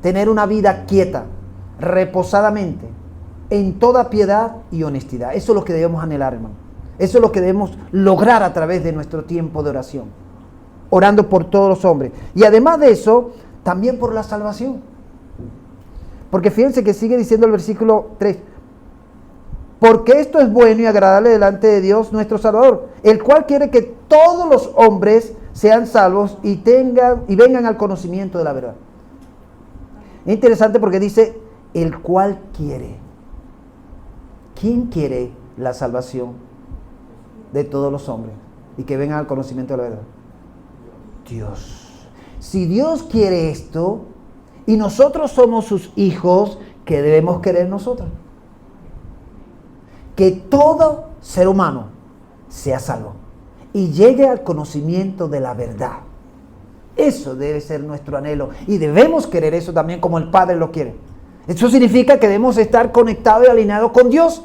tener una vida quieta, reposadamente, en toda piedad y honestidad. Eso es lo que debemos anhelar, hermano. Eso es lo que debemos lograr a través de nuestro tiempo de oración, orando por todos los hombres. Y además de eso, también por la salvación. Porque fíjense que sigue diciendo el versículo 3. Porque esto es bueno y agradable delante de Dios nuestro Salvador, el cual quiere que todos los hombres sean salvos y vengan al conocimiento de la verdad. Es interesante porque dice, el cual quiere. ¿Quién quiere la salvación? de todos los hombres y que vengan al conocimiento de la verdad? Dios. Si Dios quiere esto y nosotros somos sus hijos, ¿qué debemos querer nosotros? Que todo ser humano sea salvo y llegue al conocimiento de la verdad. Eso debe ser nuestro anhelo y debemos querer eso también como el Padre lo quiere. Eso significa que debemos estar conectados y alineados con Dios.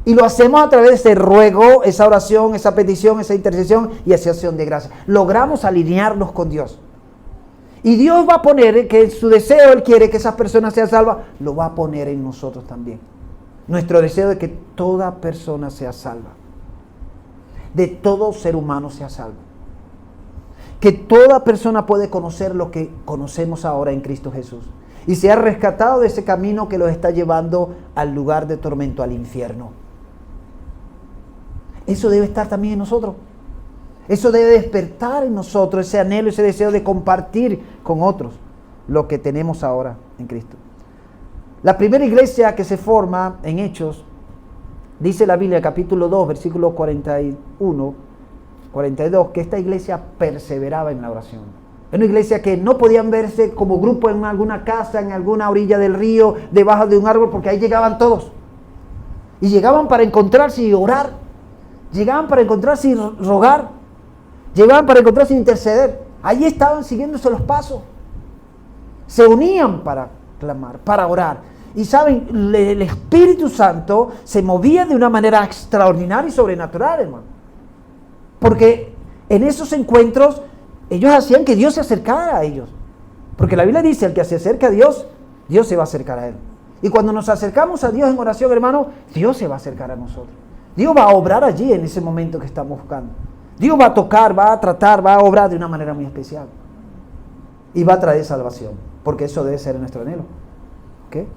Y lo hacemos a través de ese ruego, esa oración, esa petición, esa intercesión y esa acción de gracia. Logramos alinearnos con Dios. Y Dios va a poner que su deseo, Él quiere que esas personas sean salvas, lo va a poner en nosotros también. Nuestro deseo de que toda persona sea salva. De todo ser humano sea salvo. Que toda persona puede conocer lo que conocemos ahora en Cristo Jesús. Y sea rescatado de ese camino que los está llevando al lugar de tormento, al infierno. Eso debe estar también en nosotros. Eso debe despertar en nosotros ese anhelo, ese deseo de compartir con otros lo que tenemos ahora en Cristo. La primera iglesia que se forma en Hechos, dice la Biblia, capítulo 2, versículo 41, 42, que esta iglesia perseveraba en la oración. Es una iglesia que no podían verse como grupo en alguna casa, en alguna orilla del río, debajo de un árbol, porque ahí llegaban todos. Y llegaban para encontrarse y orar. Llegaban para encontrarse y rogar. Llegaban para encontrarse y interceder. Allí estaban siguiéndose los pasos. Se unían para clamar, para orar. Y saben, el Espíritu Santo se movía de una manera extraordinaria y sobrenatural, hermano. Porque en esos encuentros ellos hacían que Dios se acercara a ellos. Porque la Biblia dice, el que se acerca a Dios, Dios se va a acercar a él. Y cuando nos acercamos a Dios en oración, hermano, Dios se va a acercar a nosotros. Dios va a obrar allí en ese momento que estamos buscando. Dios va a tocar, va a tratar, va a obrar de una manera muy especial. Y va a traer salvación. Porque eso debe ser nuestro anhelo. ¿Okay?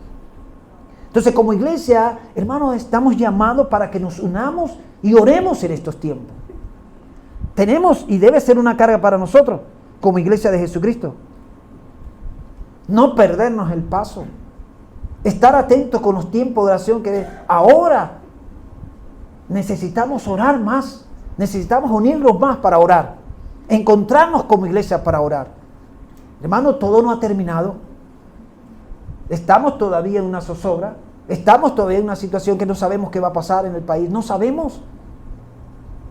Entonces, como iglesia, hermanos, estamos llamados para que nos unamos y oremos en estos tiempos. Tenemos y debe ser una carga para nosotros, como iglesia de Jesucristo. No perdernos el paso. Estar atentos con los tiempos de oración que ahora necesitamos orar más. Necesitamos unirnos más para orar. Encontrarnos como iglesia para orar. Hermano, todo no ha terminado. Estamos todavía en una zozobra. Estamos todavía en una situación que no sabemos qué va a pasar en el país. No sabemos.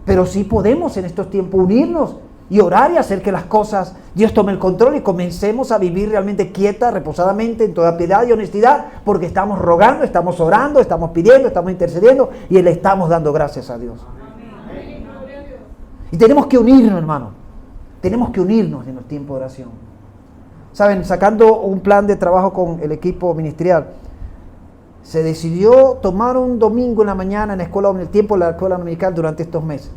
Pero sí podemos en estos tiempos unirnos y orar y hacer que las cosas, Dios tome el control y comencemos a vivir realmente quieta, reposadamente, en toda piedad y honestidad, porque estamos rogando, estamos orando, estamos pidiendo, estamos intercediendo y le estamos dando gracias a Dios. Amén. Y tenemos que unirnos, hermano. Tenemos que unirnos en los tiempos de oración. Saben, sacando un plan de trabajo con el equipo ministerial, se decidió tomar un domingo en la mañana en la escuela, en el tiempo de la escuela dominical durante estos meses,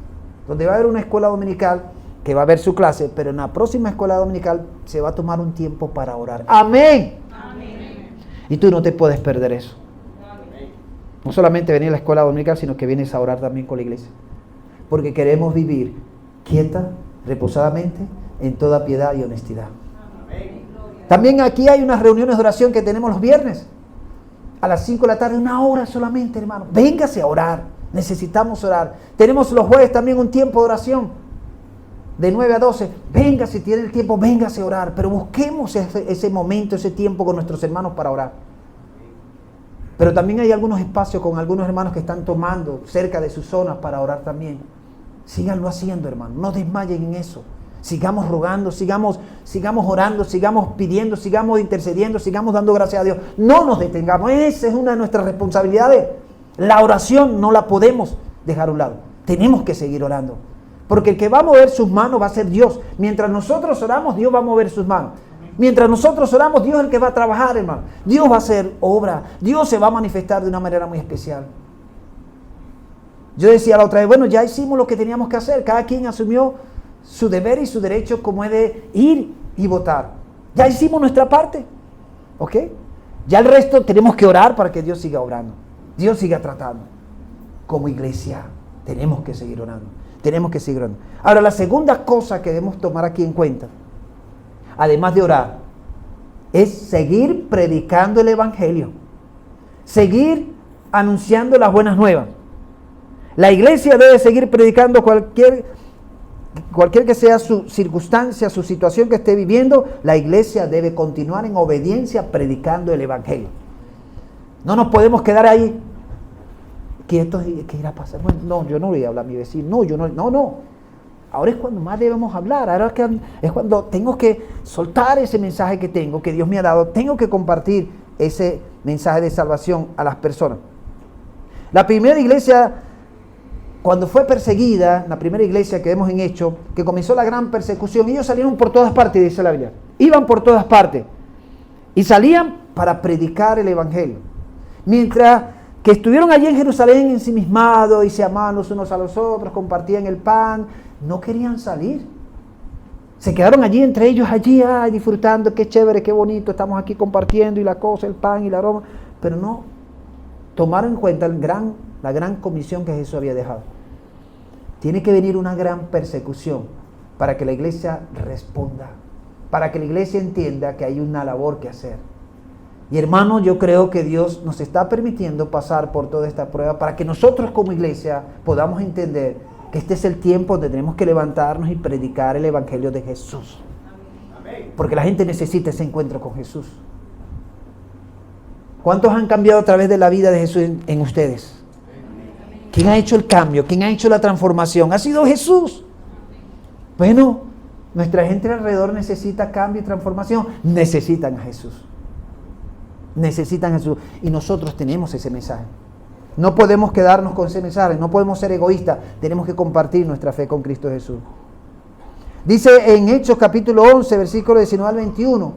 donde va a haber una escuela dominical que va a haber su clase, pero en la próxima escuela dominical se va a tomar un tiempo para orar. ¡Amén! Amén. Y tú no te puedes perder eso. Amén. No solamente venir a la escuela dominical, sino que vienes a orar también con la iglesia. Porque queremos vivir quieta, reposadamente, en toda piedad y honestidad. Amén. También aquí hay unas reuniones de oración que tenemos los viernes. A las 5 de la tarde, 1 hora solamente, hermano. Véngase a orar. Necesitamos orar. Tenemos los jueves también un tiempo de oración. De 9 a 12. Venga, si tiene el tiempo, véngase a orar. Pero busquemos ese momento, ese tiempo con nuestros hermanos para orar. Pero también hay algunos espacios con algunos hermanos que están tomando cerca de sus zonas para orar también. Síganlo haciendo, hermano. No desmayen en eso. Sigamos rogando, sigamos orando, sigamos pidiendo, sigamos intercediendo, sigamos dando gracias a Dios. No nos detengamos. Esa es una de nuestras responsabilidades. La oración no la podemos dejar a un lado. Tenemos que seguir orando. Porque el que va a mover sus manos va a ser Dios. Mientras nosotros oramos, Dios va a mover sus manos. Mientras nosotros oramos, Dios es el que va a trabajar, hermano. Dios va a hacer obra. Dios se va a manifestar de una manera muy especial. Yo decía la otra vez, bueno, ya hicimos lo que teníamos que hacer. Cada quien asumió su deber y su derecho como es de ir y votar. Ya hicimos nuestra parte. ¿Ok? Ya el resto tenemos que orar para que Dios siga obrando. Dios siga tratando. Como iglesia tenemos que seguir orando. Tenemos que seguir orando. Ahora, la segunda cosa que debemos tomar aquí en cuenta, además de orar, es seguir predicando el Evangelio. Seguir anunciando las buenas nuevas. La iglesia debe seguir predicando cualquier que sea su circunstancia, su situación que esté viviendo. La iglesia debe continuar en obediencia predicando el evangelio. No nos podemos quedar ahí quietos y ¿qué irá a pasar? Bueno, no, yo no voy a hablar a mi vecino. No. Ahora es cuando más debemos hablar. Ahora es cuando tengo que soltar ese mensaje que tengo, que Dios me ha dado. Tengo que compartir ese mensaje de salvación a las personas. La primera iglesia, cuando fue perseguida, la primera iglesia que vemos en Hechos, que comenzó la gran persecución, ellos salieron por todas partes, dice la Biblia. Iban por todas partes. Y salían para predicar el evangelio. Mientras que estuvieron allí en Jerusalén ensimismados y se amaban los unos a los otros, compartían el pan, no querían salir. Se quedaron allí entre ellos, disfrutando, qué chévere, qué bonito, estamos aquí compartiendo y la cosa, el pan y la aroma, pero no tomaron en cuenta la gran comisión que Jesús había dejado. Tiene que venir una gran persecución para que la iglesia responda, para que la iglesia entienda que hay una labor que hacer. Y hermano, yo creo que Dios nos está permitiendo pasar por toda esta prueba para que nosotros como iglesia podamos entender que este es el tiempo donde tenemos que levantarnos y predicar el evangelio de Jesús. Porque la gente necesita ese encuentro con Jesús. ¿Cuántos han cambiado a través de la vida de Jesús en ustedes? ¿Quién ha hecho el cambio? ¿Quién ha hecho la transformación? Ha sido Jesús. Bueno, nuestra gente alrededor necesita cambio y transformación. Necesitan a Jesús. Necesitan a Jesús. Y nosotros tenemos ese mensaje. No podemos quedarnos con ese mensaje. No podemos ser egoístas. Tenemos que compartir nuestra fe con Cristo Jesús. Dice en Hechos capítulo 11, versículo 19 al 21,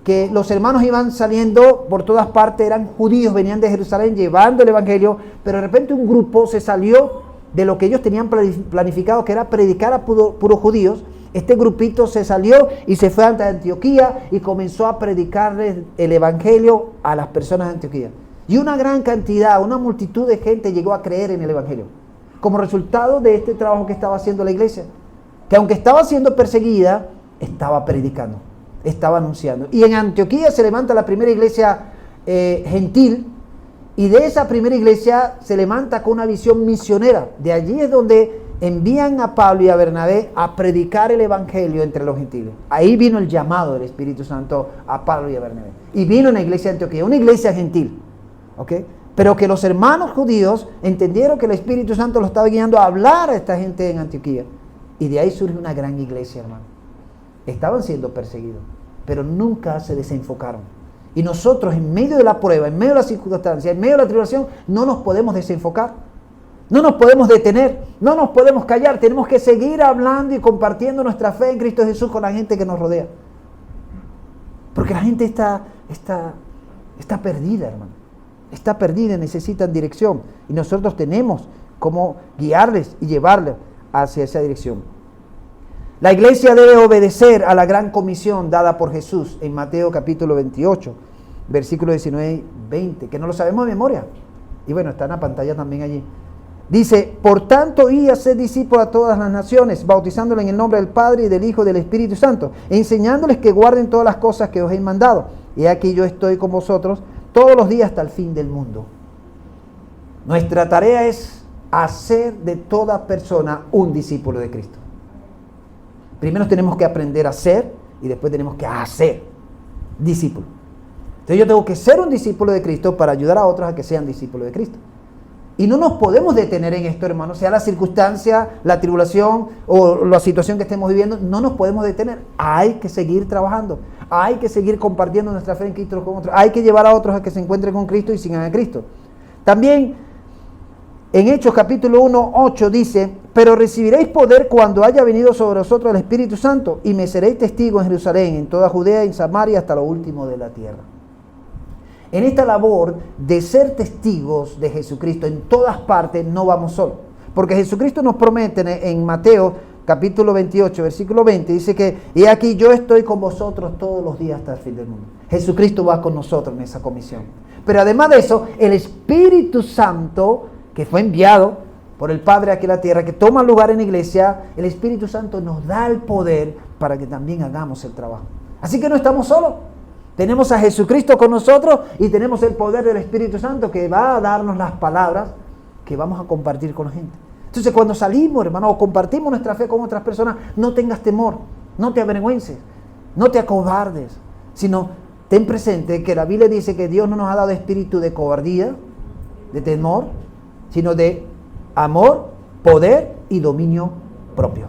que los hermanos iban saliendo por todas partes, eran judíos, venían de Jerusalén llevando el evangelio, pero de repente un grupo se salió de lo que ellos tenían planificado, que era predicar a puros judíos. Este grupito se salió y se fue ante Antioquía y comenzó a predicarles el evangelio a las personas de Antioquía. Y una gran cantidad, una multitud de gente llegó a creer en el evangelio, como resultado de este trabajo que estaba haciendo la iglesia, que aunque estaba siendo perseguida, estaba predicando, estaba anunciando. Y en Antioquía se levanta la primera iglesia gentil, y de esa primera iglesia se levanta con una visión misionera. De allí es donde envían a Pablo y a Bernabé a predicar el evangelio entre los gentiles. Ahí vino el llamado del Espíritu Santo a Pablo y a Bernabé. Y vino una iglesia de Antioquía, una iglesia gentil, ¿ok? Pero que los hermanos judíos entendieron que el Espíritu Santo los estaba guiando a hablar a esta gente en Antioquía. Y de ahí surge una gran iglesia, hermano. Estaban siendo perseguidos, pero nunca se desenfocaron. Y nosotros, en medio de la prueba, en medio de las circunstancias, en medio de la tribulación, no nos podemos desenfocar. No nos podemos detener, no nos podemos callar. Tenemos que seguir hablando y compartiendo nuestra fe en Cristo Jesús con la gente que nos rodea. Porque la gente está perdida, hermano. Está perdida y necesitan dirección. Y nosotros tenemos cómo guiarles y llevarles hacia esa dirección. La iglesia debe obedecer a la gran comisión dada por Jesús en Mateo capítulo 28, versículos 19 y 20, que no lo sabemos de memoria. Y bueno, está en la pantalla también allí. Dice, por tanto, id y haced discípulos a todas las naciones, bautizándolos en el nombre del Padre y del Hijo y del Espíritu Santo, enseñándoles que guarden todas las cosas que os he mandado. Y aquí yo estoy con vosotros todos los días hasta el fin del mundo. Nuestra tarea es hacer de toda persona un discípulo de Cristo. Primero tenemos que aprender a ser y después tenemos que hacer discípulos. Entonces yo tengo que ser un discípulo de Cristo para ayudar a otros a que sean discípulos de Cristo. Y no nos podemos detener en esto, hermano. Sea la circunstancia, la tribulación o la situación que estemos viviendo, no nos podemos detener. Hay que seguir trabajando. Hay que seguir compartiendo nuestra fe en Cristo con otros. Hay que llevar a otros a que se encuentren con Cristo y sigan a Cristo. También en Hechos capítulo 1, 8 dice, pero recibiréis poder cuando haya venido sobre vosotros el Espíritu Santo y me seréis testigos en Jerusalén, en toda Judea, en Samaria, hasta lo último de la tierra. En esta labor de ser testigos de Jesucristo en todas partes no vamos solos. Porque Jesucristo nos promete en Mateo capítulo 28, versículo 20, dice que, y aquí yo estoy con vosotros todos los días hasta el fin del mundo. Jesucristo va con nosotros en esa comisión. Pero además de eso, el Espíritu Santo, que fue enviado por el Padre aquí a la tierra, que toma lugar en la iglesia, el Espíritu Santo nos da el poder para que también hagamos el trabajo. Así que no estamos solos. Tenemos a Jesucristo con nosotros y tenemos el poder del Espíritu Santo que va a darnos las palabras que vamos a compartir con la gente. Entonces cuando salimos, hermano, o compartimos nuestra fe con otras personas, no tengas temor, no te avergüences, no te acobardes, sino ten presente que la Biblia dice que Dios no nos ha dado espíritu de cobardía, de temor, sino de amor, poder y dominio propio.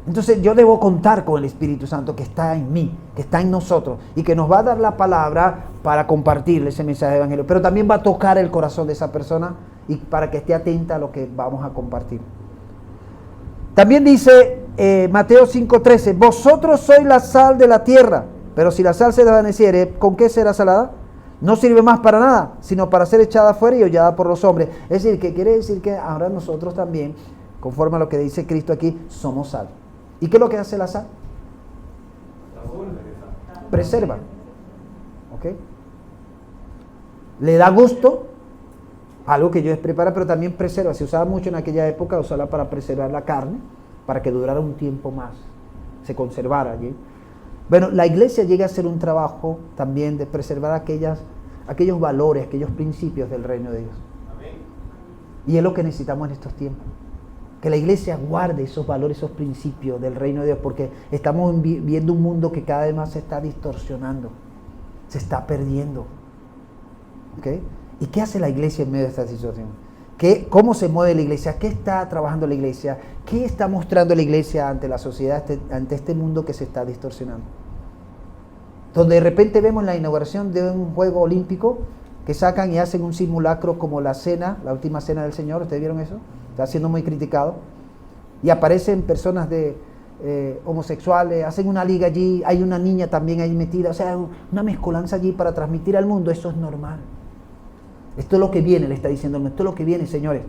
Entonces yo debo contar con el Espíritu Santo que está en mí, que está en nosotros y que nos va a dar la palabra para compartirle ese mensaje de evangelio, pero también va a tocar el corazón de esa persona y para que esté atenta a lo que vamos a compartir. También dice Mateo 5:13, vosotros sois la sal de la tierra, pero si la sal se desvaneciere, ¿con qué será salada? No sirve más para nada, sino para ser echada afuera y hollada por los hombres. Es decir, que quiere decir que ahora nosotros también, conforme a lo que dice Cristo aquí, somos sal. ¿Y qué es lo que hace la sal? Preserva. ¿Ok? Le da gusto, algo que Dios prepara, pero también preserva. Se usaba mucho en aquella época, usarla para preservar la carne, para que durara un tiempo más, se conservara allí. Bueno, la iglesia llega a hacer un trabajo también de preservar aquellos valores, aquellos principios del reino de Dios. Amén. Y es lo que necesitamos en estos tiempos. Que la iglesia guarde esos valores, esos principios del reino de Dios, porque estamos viendo un mundo que cada vez más se está distorsionando, se está perdiendo. ¿Okay? ¿Y qué hace la iglesia en medio de esta situación? ¿Cómo se mueve la iglesia? ¿Qué está trabajando la iglesia? ¿Qué está mostrando la iglesia ante la sociedad, ante este mundo que se está distorsionando? Donde de repente vemos la inauguración de un juego olímpico que sacan y hacen un simulacro como la cena, la última cena del Señor. ¿Ustedes vieron eso? Está siendo muy criticado. Y aparecen personas homosexuales, hacen una liga allí, hay una niña también ahí metida, o sea, una mezcolanza allí para transmitir al mundo. Eso es normal. Esto es lo que viene, le está diciendo, esto es lo que viene, señores,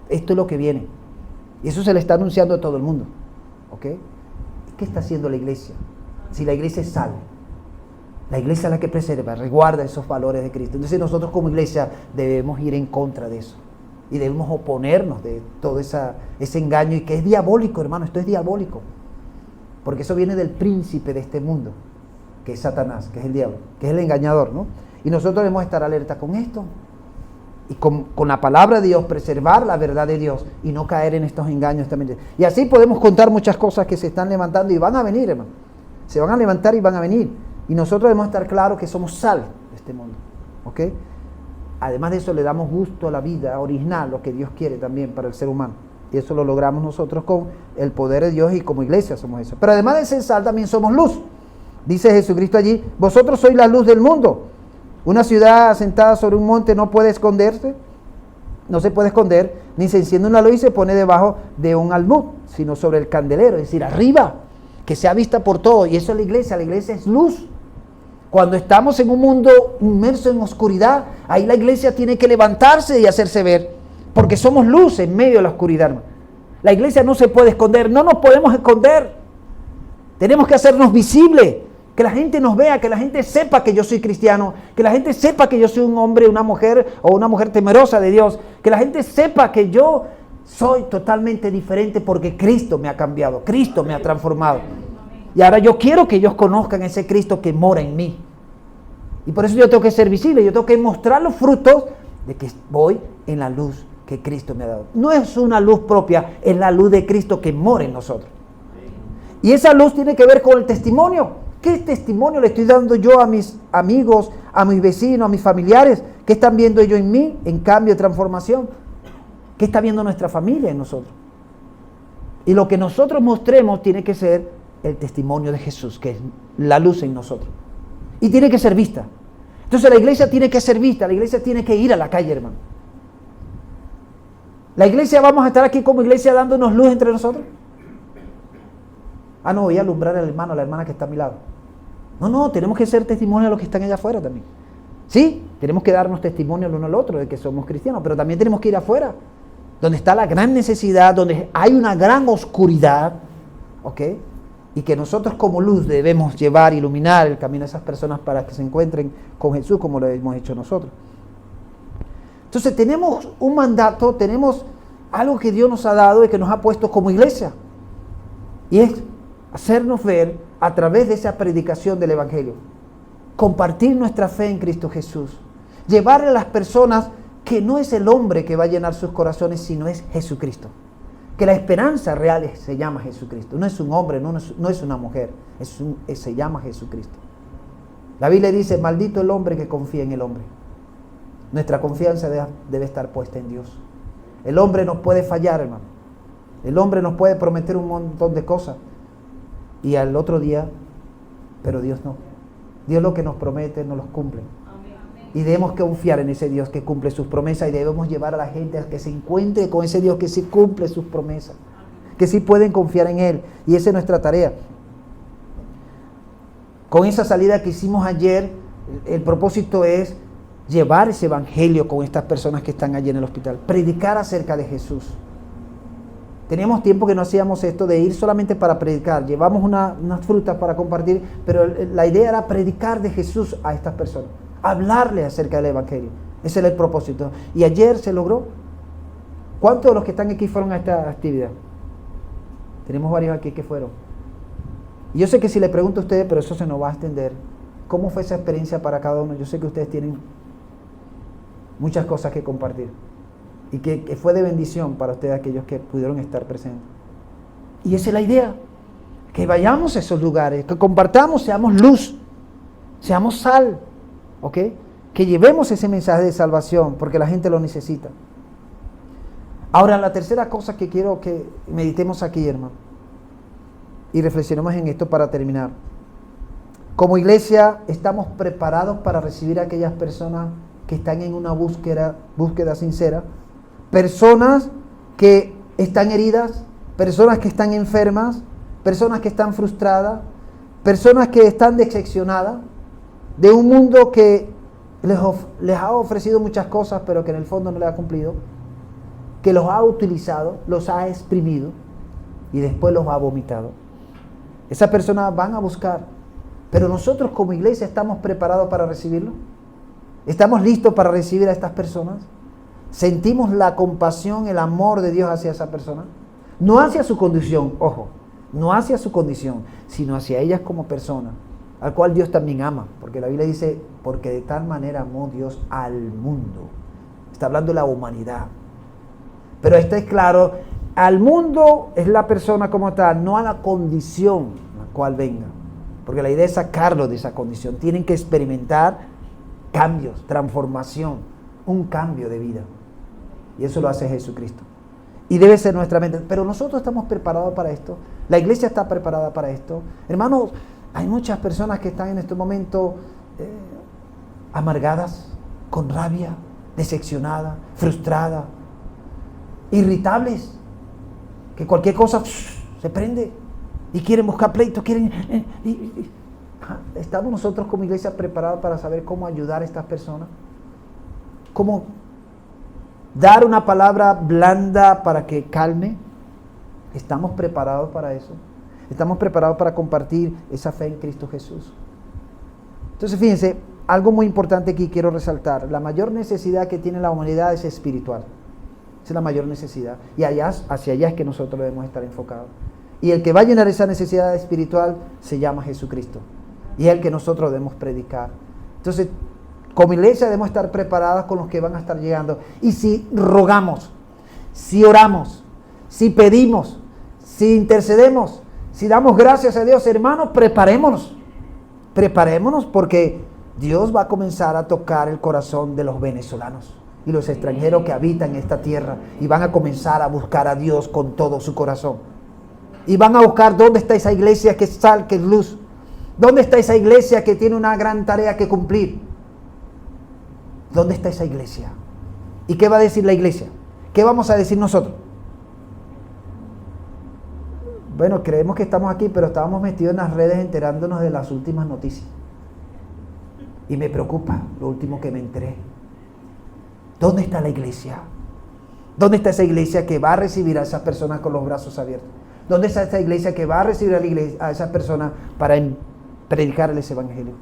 esto es lo que viene. Y eso se le está anunciando a todo el mundo. ¿Ok? ¿Qué está haciendo la iglesia? Si la iglesia es sal, la iglesia es la que preserva, resguarda esos valores de Cristo. Entonces nosotros como iglesia debemos ir en contra de eso. Y debemos oponernos de todo ese engaño, y que es diabólico, hermano, esto es diabólico. Porque eso viene del príncipe de este mundo, que es Satanás, que es el diablo, que es el engañador, ¿no? Y nosotros debemos estar alerta con esto. Y con la palabra de Dios, preservar la verdad de Dios y no caer en estos engaños también. Y así podemos contar muchas cosas que se están levantando y van a venir, hermano. Se van a levantar y van a venir. Y nosotros debemos estar claros que somos sal de este mundo. ¿Ok? Además de eso, le damos gusto a la vida original, lo que Dios quiere también para el ser humano. Y eso lo logramos nosotros con el poder de Dios y como iglesia somos eso. Pero además de ser sal, también somos luz. Dice Jesucristo allí, vosotros sois la luz del mundo. Una ciudad asentada sobre un monte no puede esconderse, no se puede esconder, ni se enciende una luz y se pone debajo de un almud, sino sobre el candelero, es decir, arriba, que sea vista por todo. Y eso es la iglesia es luz. Cuando estamos en un mundo inmerso en oscuridad, ahí la iglesia tiene que levantarse y hacerse ver, porque somos luz en medio de la oscuridad, hermano. La iglesia no se puede esconder, no nos podemos esconder. Tenemos que hacernos visibles. Que la gente nos vea, que la gente sepa que yo soy cristiano, que la gente sepa que yo soy un hombre, una mujer o una mujer temerosa de Dios, que la gente sepa que yo soy totalmente diferente porque Cristo me ha cambiado, Cristo me ha transformado. Y ahora yo quiero que ellos conozcan ese Cristo que mora en mí. Y por eso yo tengo que ser visible, yo tengo que mostrar los frutos de que voy en la luz que Cristo me ha dado. No es una luz propia, es la luz de Cristo que mora en nosotros. Y esa luz tiene que ver con el testimonio. ¿Qué testimonio le estoy dando yo a mis amigos, a mis vecinos, a mis familiares? ¿Qué están viendo ellos en mí, en cambio, transformación? ¿Qué está viendo nuestra familia en nosotros? Y lo que nosotros mostremos tiene que ser el testimonio de Jesús, que es la luz en nosotros. Y tiene que ser vista. Entonces la iglesia tiene que ser vista, la iglesia tiene que ir a la calle, hermano. La iglesia, vamos a estar aquí como iglesia dándonos luz entre nosotros. Ah, no, voy a alumbrar al hermano, a la hermana que está a mi lado. No, tenemos que ser testimonio de los que están allá afuera también. Sí, tenemos que darnos testimonio el uno al otro de que somos cristianos, pero también tenemos que ir afuera, donde está la gran necesidad, donde hay una gran oscuridad, ¿ok? Y que nosotros como luz debemos llevar, iluminar el camino de esas personas para que se encuentren con Jesús como lo hemos hecho nosotros. Entonces tenemos un mandato, tenemos algo que Dios nos ha dado y que nos ha puesto como iglesia. Y es hacernos ver a través de esa predicación del Evangelio, compartir nuestra fe en Cristo Jesús, llevarle a las personas que no es el hombre que va a llenar sus corazones, sino es Jesucristo. Que la esperanza real se llama Jesucristo. No es un hombre, no es una mujer, se llama Jesucristo. La Biblia dice, maldito el hombre que confía en el hombre. Nuestra confianza debe estar puesta en Dios. El hombre nos puede fallar, hermano. El hombre nos puede prometer un montón de cosas y al otro día, pero Dios no. Dios lo que nos promete nos los cumple. Y debemos confiar en ese Dios que cumple sus promesas y debemos llevar a la gente a que se encuentre con ese Dios que sí cumple sus promesas, que sí pueden confiar en Él. Y esa es nuestra tarea. Con esa salida que hicimos ayer, el propósito es llevar ese evangelio con estas personas que están allí en el hospital, predicar acerca de Jesús. Teníamos tiempo que no hacíamos esto de ir solamente para predicar, llevamos unas frutas para compartir, pero la idea era predicar de Jesús a estas personas, hablarles acerca del evangelio. Ese era el propósito. Y ayer se logró. ¿Cuántos de los que están aquí fueron a esta actividad? Tenemos varios aquí que fueron. Y yo sé que si le pregunto a ustedes, pero eso se nos va a extender, ¿cómo fue esa experiencia para cada uno? Yo sé que ustedes tienen muchas cosas que compartir y que fue de bendición para ustedes aquellos que pudieron estar presentes. Y esa es la idea, que vayamos a esos lugares, que compartamos, seamos luz, seamos sal, ¿ok? Que llevemos ese mensaje de salvación porque la gente lo necesita. Ahora, la tercera cosa que quiero que meditemos aquí, hermano, y reflexionemos en esto para terminar. Como iglesia, estamos preparados para recibir a aquellas personas que están en una búsqueda sincera, personas que están heridas, personas que están enfermas, personas que están frustradas, personas que están decepcionadas de un mundo que les ha ofrecido muchas cosas, pero que en el fondo no les ha cumplido, que los ha utilizado, los ha exprimido y después los ha vomitado. Esas personas van a buscar, pero nosotros como iglesia estamos preparados para recibirlo. ¿Estamos listos para recibir a estas personas? ¿Sentimos la compasión, el amor de Dios hacia esa persona? No hacia su condición, ojo, no hacia su condición, sino hacia ellas como personas, al cual Dios también ama, porque la Biblia dice, porque de tal manera amó Dios al mundo. Está hablando de la humanidad. Pero esto es claro, al mundo es la persona como tal, no a la condición a la cual venga, porque la idea es sacarlo de esa condición. Tienen que experimentar cambios, transformación, un cambio de vida. Y eso lo hace Jesucristo. Y debe ser nuestra mente. Pero nosotros estamos preparados para esto. La iglesia está preparada para esto. Hermanos, hay muchas personas que están en este momento amargadas, con rabia, decepcionadas, frustradas, irritables, que cualquier cosa se prende y quieren buscar pleitos, quieren... ¿Estamos nosotros como iglesia preparados para saber cómo ayudar a estas personas? ¿Cómo dar una palabra blanda para que calme? ¿Estamos preparados para eso? ¿Estamos preparados para compartir esa fe en Cristo Jesús? Entonces, fíjense, algo muy importante aquí quiero resaltar. La mayor necesidad que tiene la humanidad es espiritual. Esa es la mayor necesidad. Y hacia allá es que nosotros debemos estar enfocados. Y el que va a llenar esa necesidad espiritual se llama Jesucristo. Y es el que nosotros debemos predicar. Entonces, como iglesia debemos estar preparadas con los que van a estar llegando. Y si rogamos, si oramos, si pedimos, si intercedemos, si damos gracias a Dios, hermanos, preparémonos. Preparémonos porque Dios va a comenzar a tocar el corazón de los venezolanos y los extranjeros que habitan en esta tierra. Y van a comenzar a buscar a Dios con todo su corazón. Y van a buscar dónde está esa iglesia que es sal, que es luz. ¿Dónde está esa iglesia que tiene una gran tarea que cumplir? ¿Dónde está esa iglesia? ¿Y qué va a decir la iglesia? ¿Qué vamos a decir nosotros? Bueno, creemos que estamos aquí, pero estábamos metidos en las redes enterándonos de las últimas noticias. Y me preocupa lo último que me enteré. ¿Dónde está la iglesia? ¿Dónde está esa iglesia que va a recibir a esas personas con los brazos abiertos? ¿Dónde está esa iglesia que va a recibir a esas personas para predicarles ese evangelio?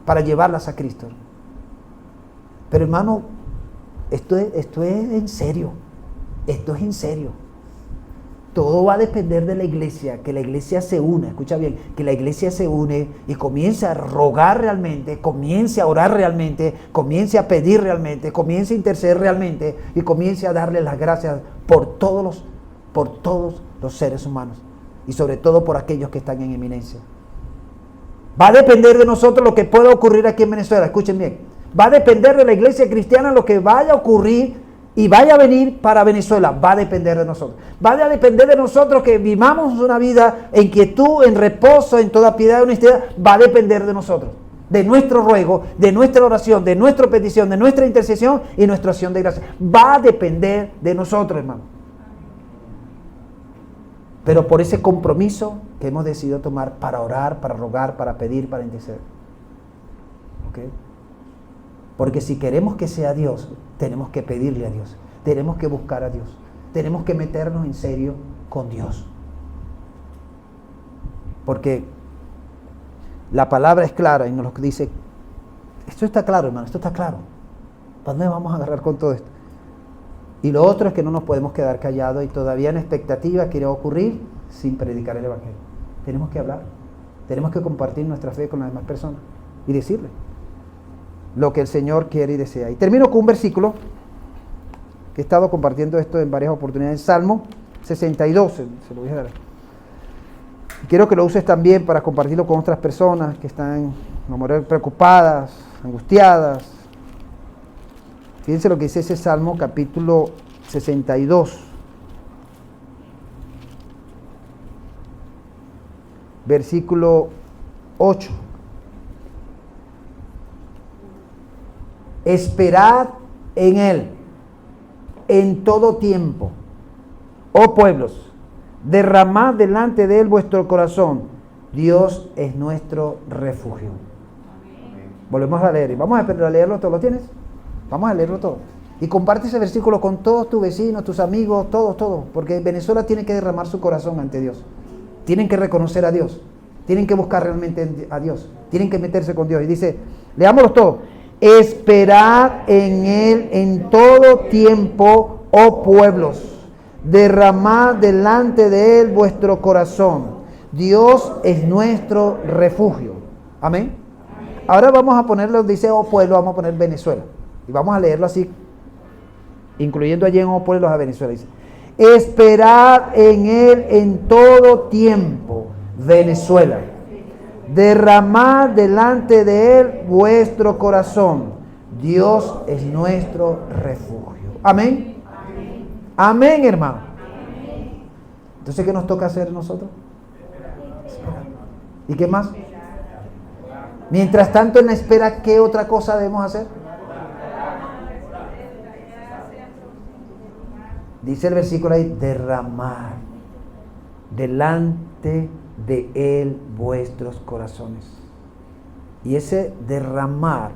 Para llevarlas a Cristo. Pero hermano, esto es en serio. Esto es en serio. Todo va a depender de la iglesia, que la iglesia se una, escucha bien, que la iglesia se une y comience a rogar realmente, comience a orar realmente, comience a pedir realmente, comience a interceder realmente y comience a darle las gracias por todos los seres humanos y sobre todo por aquellos que están en eminencia. Va a depender de nosotros lo que pueda ocurrir aquí en Venezuela, escuchen bien, va a depender de la iglesia cristiana lo que vaya a ocurrir y vaya a venir para Venezuela, va a depender de nosotros. Va a depender de nosotros que vivamos una vida en quietud, en reposo, en toda piedad y honestidad. Va a depender de nosotros, de nuestro ruego, de nuestra oración, de nuestra petición, de nuestra intercesión y nuestra acción de gracia. Va a depender de nosotros, hermano. Pero por ese compromiso que hemos decidido tomar para orar, para rogar, para pedir, para interceder. ¿Ok? Porque si queremos que sea Dios, tenemos que pedirle a Dios, tenemos que buscar a Dios, tenemos que meternos en serio con Dios. Porque la palabra es clara y nos lo dice, esto está claro, hermano, esto está claro. ¿Para dónde vamos a agarrar con todo esto? Y lo otro es que no nos podemos quedar callados y todavía en expectativa que irá a ocurrir sin predicar el Evangelio. Tenemos que hablar, tenemos que compartir nuestra fe con las demás personas y decirle lo que el Señor quiere y desea. Y termino con un versículo que he estado compartiendo esto en varias oportunidades, Salmo 62, se lo voy a dar. Quiero que lo uses también para compartirlo con otras personas que están preocupadas, angustiadas. Fíjense lo que dice ese Salmo, capítulo 62. Versículo 8. Esperad en Él en todo tiempo, oh pueblos, derramad delante de Él vuestro corazón. Dios es nuestro refugio. Volvemos a leer y vamos a leerlo todo. ¿Lo tienes? Vamos a leerlo todo. Y comparte ese versículo con todos tus vecinos, tus amigos, todos, porque Venezuela tiene que derramar su corazón ante Dios. Tienen que reconocer a Dios, tienen que buscar realmente a Dios, tienen que meterse con Dios. Y dice, leámoslo todos. Esperad en Él en todo tiempo, oh pueblos, derramad delante de Él vuestro corazón. Dios es nuestro refugio. Amén. Ahora vamos a ponerlo, dice, oh pueblo, vamos a poner Venezuela. Y vamos a leerlo así, incluyendo allí en oh pueblos a Venezuela. Dice, esperad en Él en todo tiempo, Venezuela. Derramad delante de Él vuestro corazón. Dios es nuestro refugio. Amén. Amén, hermano. Entonces, ¿qué nos toca hacer nosotros? Esperar. ¿Y qué más? Mientras tanto, en la espera, ¿qué otra cosa debemos hacer? Dice el versículo ahí, derramar delante de Él vuestros corazones. Y ese derramar,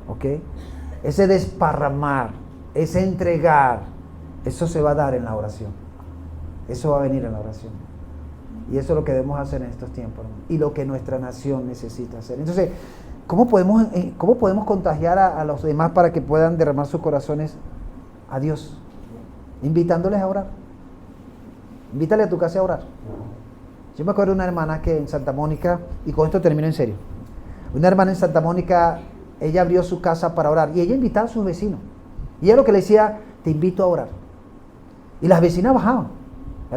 ¿ok? Ese desparramar, ese entregar, eso se va a dar en la oración. Eso va a venir en la oración. Y eso es lo que debemos hacer en estos tiempos, ¿no? Y lo que nuestra nación necesita hacer. Entonces, ¿cómo podemos contagiar a los demás para que puedan derramar sus corazones a Dios? Invitándoles a orar. Invítale a tu casa a orar. Yo me acuerdo de una hermana que en Santa Mónica, y con esto termino en serio, una hermana en Santa Mónica, ella abrió su casa para orar, y ella invitaba a sus vecinos, y ella lo que le decía, te invito a orar, y las vecinas bajaban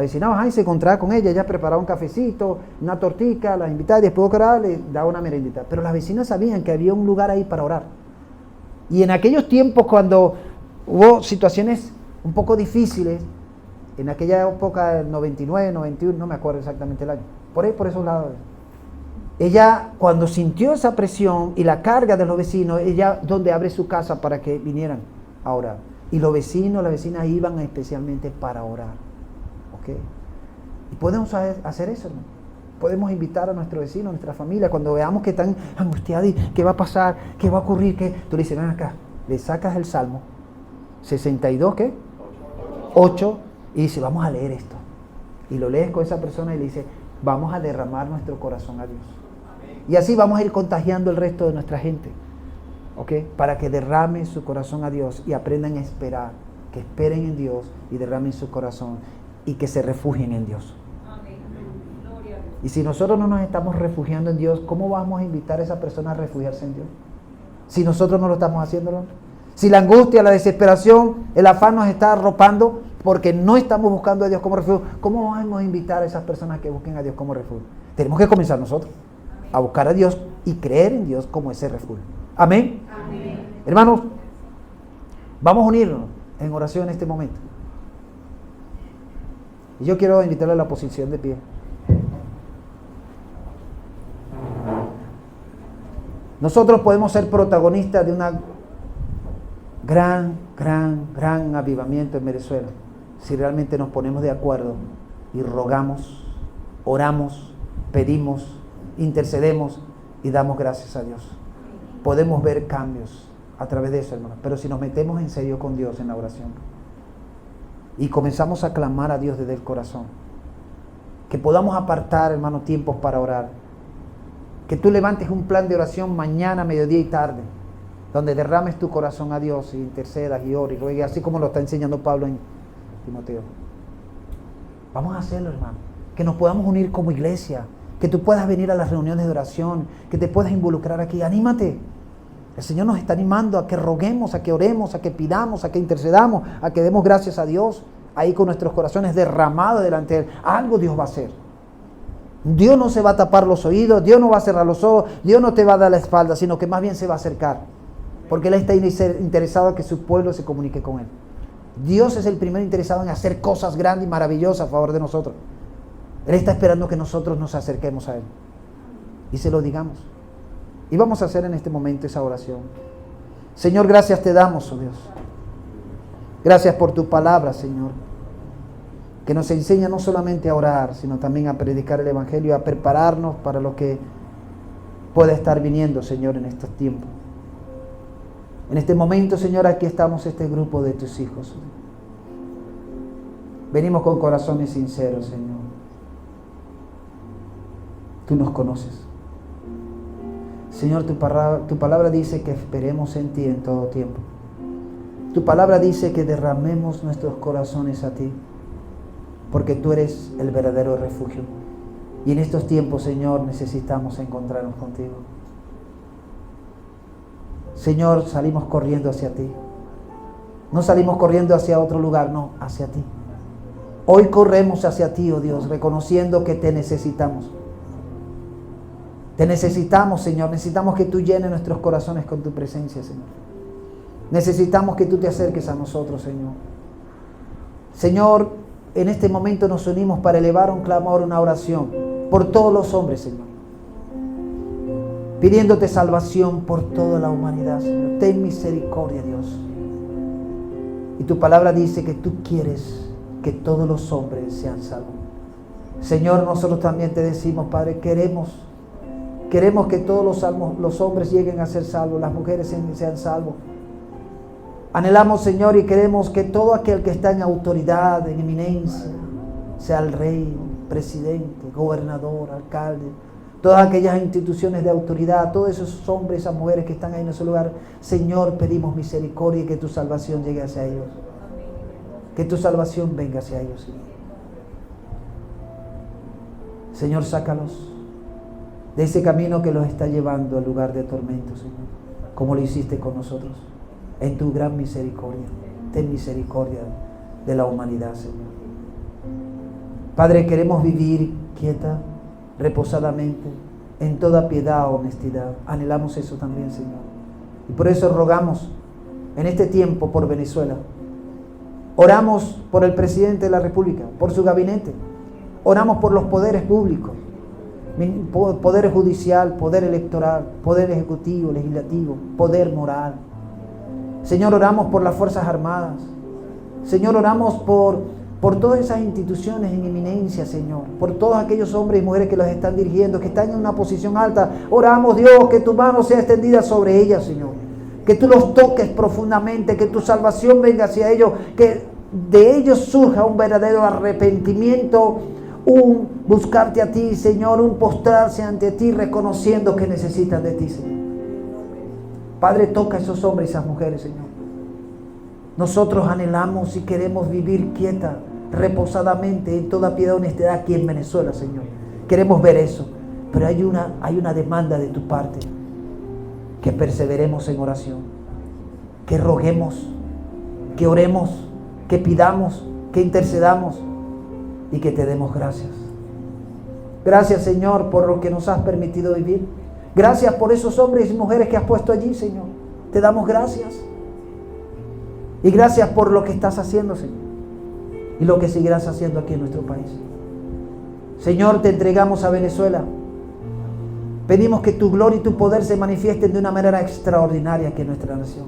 y se encontraba con ella preparaba un cafecito, una tortica, las invitaba, y después de orar le daba una merendita, pero las vecinas sabían que había un lugar ahí para orar, y en aquellos tiempos cuando hubo situaciones un poco difíciles, en aquella época del 99, 91, no me acuerdo exactamente el año, por ahí, por esos lados. Ella, cuando sintió esa presión y la carga de los vecinos, ella donde abre su casa para que vinieran a orar. Y los vecinos, las vecinas iban especialmente para orar. ¿Ok? Y podemos hacer eso, ¿no? Podemos invitar a nuestros vecinos, a nuestra familia, cuando veamos que están angustiados y qué va a pasar, qué va a ocurrir, que tú le dices, ven acá, le sacas el Salmo 62, ¿qué? 8. Y dice, vamos a leer esto. Y lo lees con esa persona y le dice, vamos a derramar nuestro corazón a Dios. Y así vamos a ir contagiando el resto de nuestra gente. ¿Ok? Para que derramen su corazón a Dios y aprendan a esperar. Que esperen en Dios y derramen su corazón. y que se refugien en Dios. Y si nosotros no nos estamos refugiando en Dios, ¿cómo vamos a invitar a esa persona a refugiarse en Dios? Si nosotros no lo estamos haciendo. Si la angustia, la desesperación, el afán nos está arropando porque no estamos buscando a Dios como refugio, ¿cómo vamos a invitar a esas personas que busquen a Dios como refugio? Tenemos que comenzar nosotros a buscar a Dios y creer en Dios como ese refugio. Amén. Amén. Hermanos, vamos a unirnos en oración en este momento. Y yo quiero invitarle a la posición de pie. Nosotros podemos ser protagonistas de una gran avivamiento en Venezuela si realmente nos ponemos de acuerdo y rogamos, oramos, pedimos, intercedemos y damos gracias a Dios. Podemos ver cambios a través de eso, hermanos, pero si nos metemos en serio con Dios en la oración y comenzamos a clamar a Dios desde el corazón, que podamos apartar, hermano, tiempos para orar, que tú levantes un plan de oración mañana, mediodía y tarde, donde derrames tu corazón a Dios y intercedas y ores y ruegues, así como lo está enseñando Pablo en Timoteo. Vamos a hacerlo, hermano, que nos podamos unir como iglesia, que tú puedas venir a las reuniones de oración, que te puedas involucrar aquí. Anímate. El Señor nos está animando a que roguemos, a que oremos, a que pidamos, a que intercedamos, a que demos gracias a Dios, ahí con nuestros corazones derramados delante de Él. Algo Dios va a hacer. Dios no se va a tapar los oídos, Dios no va a cerrar los ojos, Dios no te va a dar la espalda, sino que más bien se va a acercar, porque Él está interesado en que su pueblo se comunique con Él. Dios es el primero interesado en hacer cosas grandes y maravillosas a favor de nosotros. Él está esperando que nosotros nos acerquemos a Él y se lo digamos. Y vamos a hacer en este momento esa oración. Señor, gracias te damos, oh Dios. Gracias por tu palabra, Señor, que nos enseña no solamente a orar, sino también a predicar el Evangelio, a prepararnos para lo que pueda estar viniendo, Señor, en estos tiempos. En este momento, Señor, aquí estamos este grupo de tus hijos. Venimos con corazones sinceros, Señor. Tú nos conoces. Señor, tu palabra dice que esperemos en ti en todo tiempo. Tu palabra dice que derramemos nuestros corazones a ti, porque tú eres el verdadero refugio. Y en estos tiempos, Señor, necesitamos encontrarnos contigo. Señor, salimos corriendo hacia ti. No salimos corriendo hacia otro lugar, no, hacia ti. Hoy corremos hacia ti, oh Dios, reconociendo que te necesitamos. Te necesitamos, Señor. Necesitamos que tú llenes nuestros corazones con tu presencia, Señor. Necesitamos que tú te acerques a nosotros, Señor. Señor, en este momento nos unimos para elevar un clamor, una oración por todos los hombres, Señor. Pidiéndote salvación por toda la humanidad, Señor. Ten misericordia, Dios. Y tu palabra dice que tú quieres que todos los hombres sean salvos. Señor, nosotros también te decimos, Padre, queremos que todos los hombres lleguen a ser salvos, las mujeres sean salvos. Anhelamos, Señor, y queremos que todo aquel que está en autoridad, en eminencia, sea el rey, presidente, gobernador, alcalde, todas aquellas instituciones de autoridad, todos esos hombres, esas mujeres que están ahí en ese lugar, Señor, pedimos misericordia y que tu salvación llegue hacia ellos. Que tu salvación venga hacia ellos, Señor. Señor, sácalos de ese camino que los está llevando al lugar de tormento, Señor, como lo hiciste con nosotros, en tu gran misericordia. Ten misericordia de la humanidad, Señor. Padre, queremos vivir quieta, reposadamente, en toda piedad, honestidad. Anhelamos eso también, Señor. Y por eso rogamos en este tiempo por Venezuela. Oramos por el presidente de la República, por su gabinete. Oramos por los poderes públicos, poder judicial, poder electoral, poder ejecutivo, legislativo, poder moral. Señor, oramos por las Fuerzas Armadas. Señor, oramos por todas esas instituciones en eminencia, Señor, por todos aquellos hombres y mujeres que los están dirigiendo, que están en una posición alta. Oramos, Dios, que tu mano sea extendida sobre ellas, Señor, que tú los toques profundamente, que tu salvación venga hacia ellos, que de ellos surja un verdadero arrepentimiento, un buscarte a ti, Señor, un postrarse ante ti, reconociendo que necesitan de ti, Señor. Padre, toca a esos hombres y esas mujeres, Señor. Nosotros anhelamos y queremos vivir quieta, reposadamente en toda piedad y honestidad aquí en Venezuela, Señor. Queremos ver eso, pero hay una demanda de tu parte, que perseveremos en oración, que roguemos, que oremos, que pidamos, que intercedamos y que te demos gracias. Gracias, Señor, por lo que nos has permitido vivir. Gracias por esos hombres y mujeres que has puesto allí, Señor. Te damos gracias. Y gracias por lo que estás haciendo, Señor, y lo que seguirás haciendo aquí en nuestro país. Señor, te entregamos a Venezuela. Pedimos que tu gloria y tu poder se manifiesten de una manera extraordinaria aquí en nuestra nación.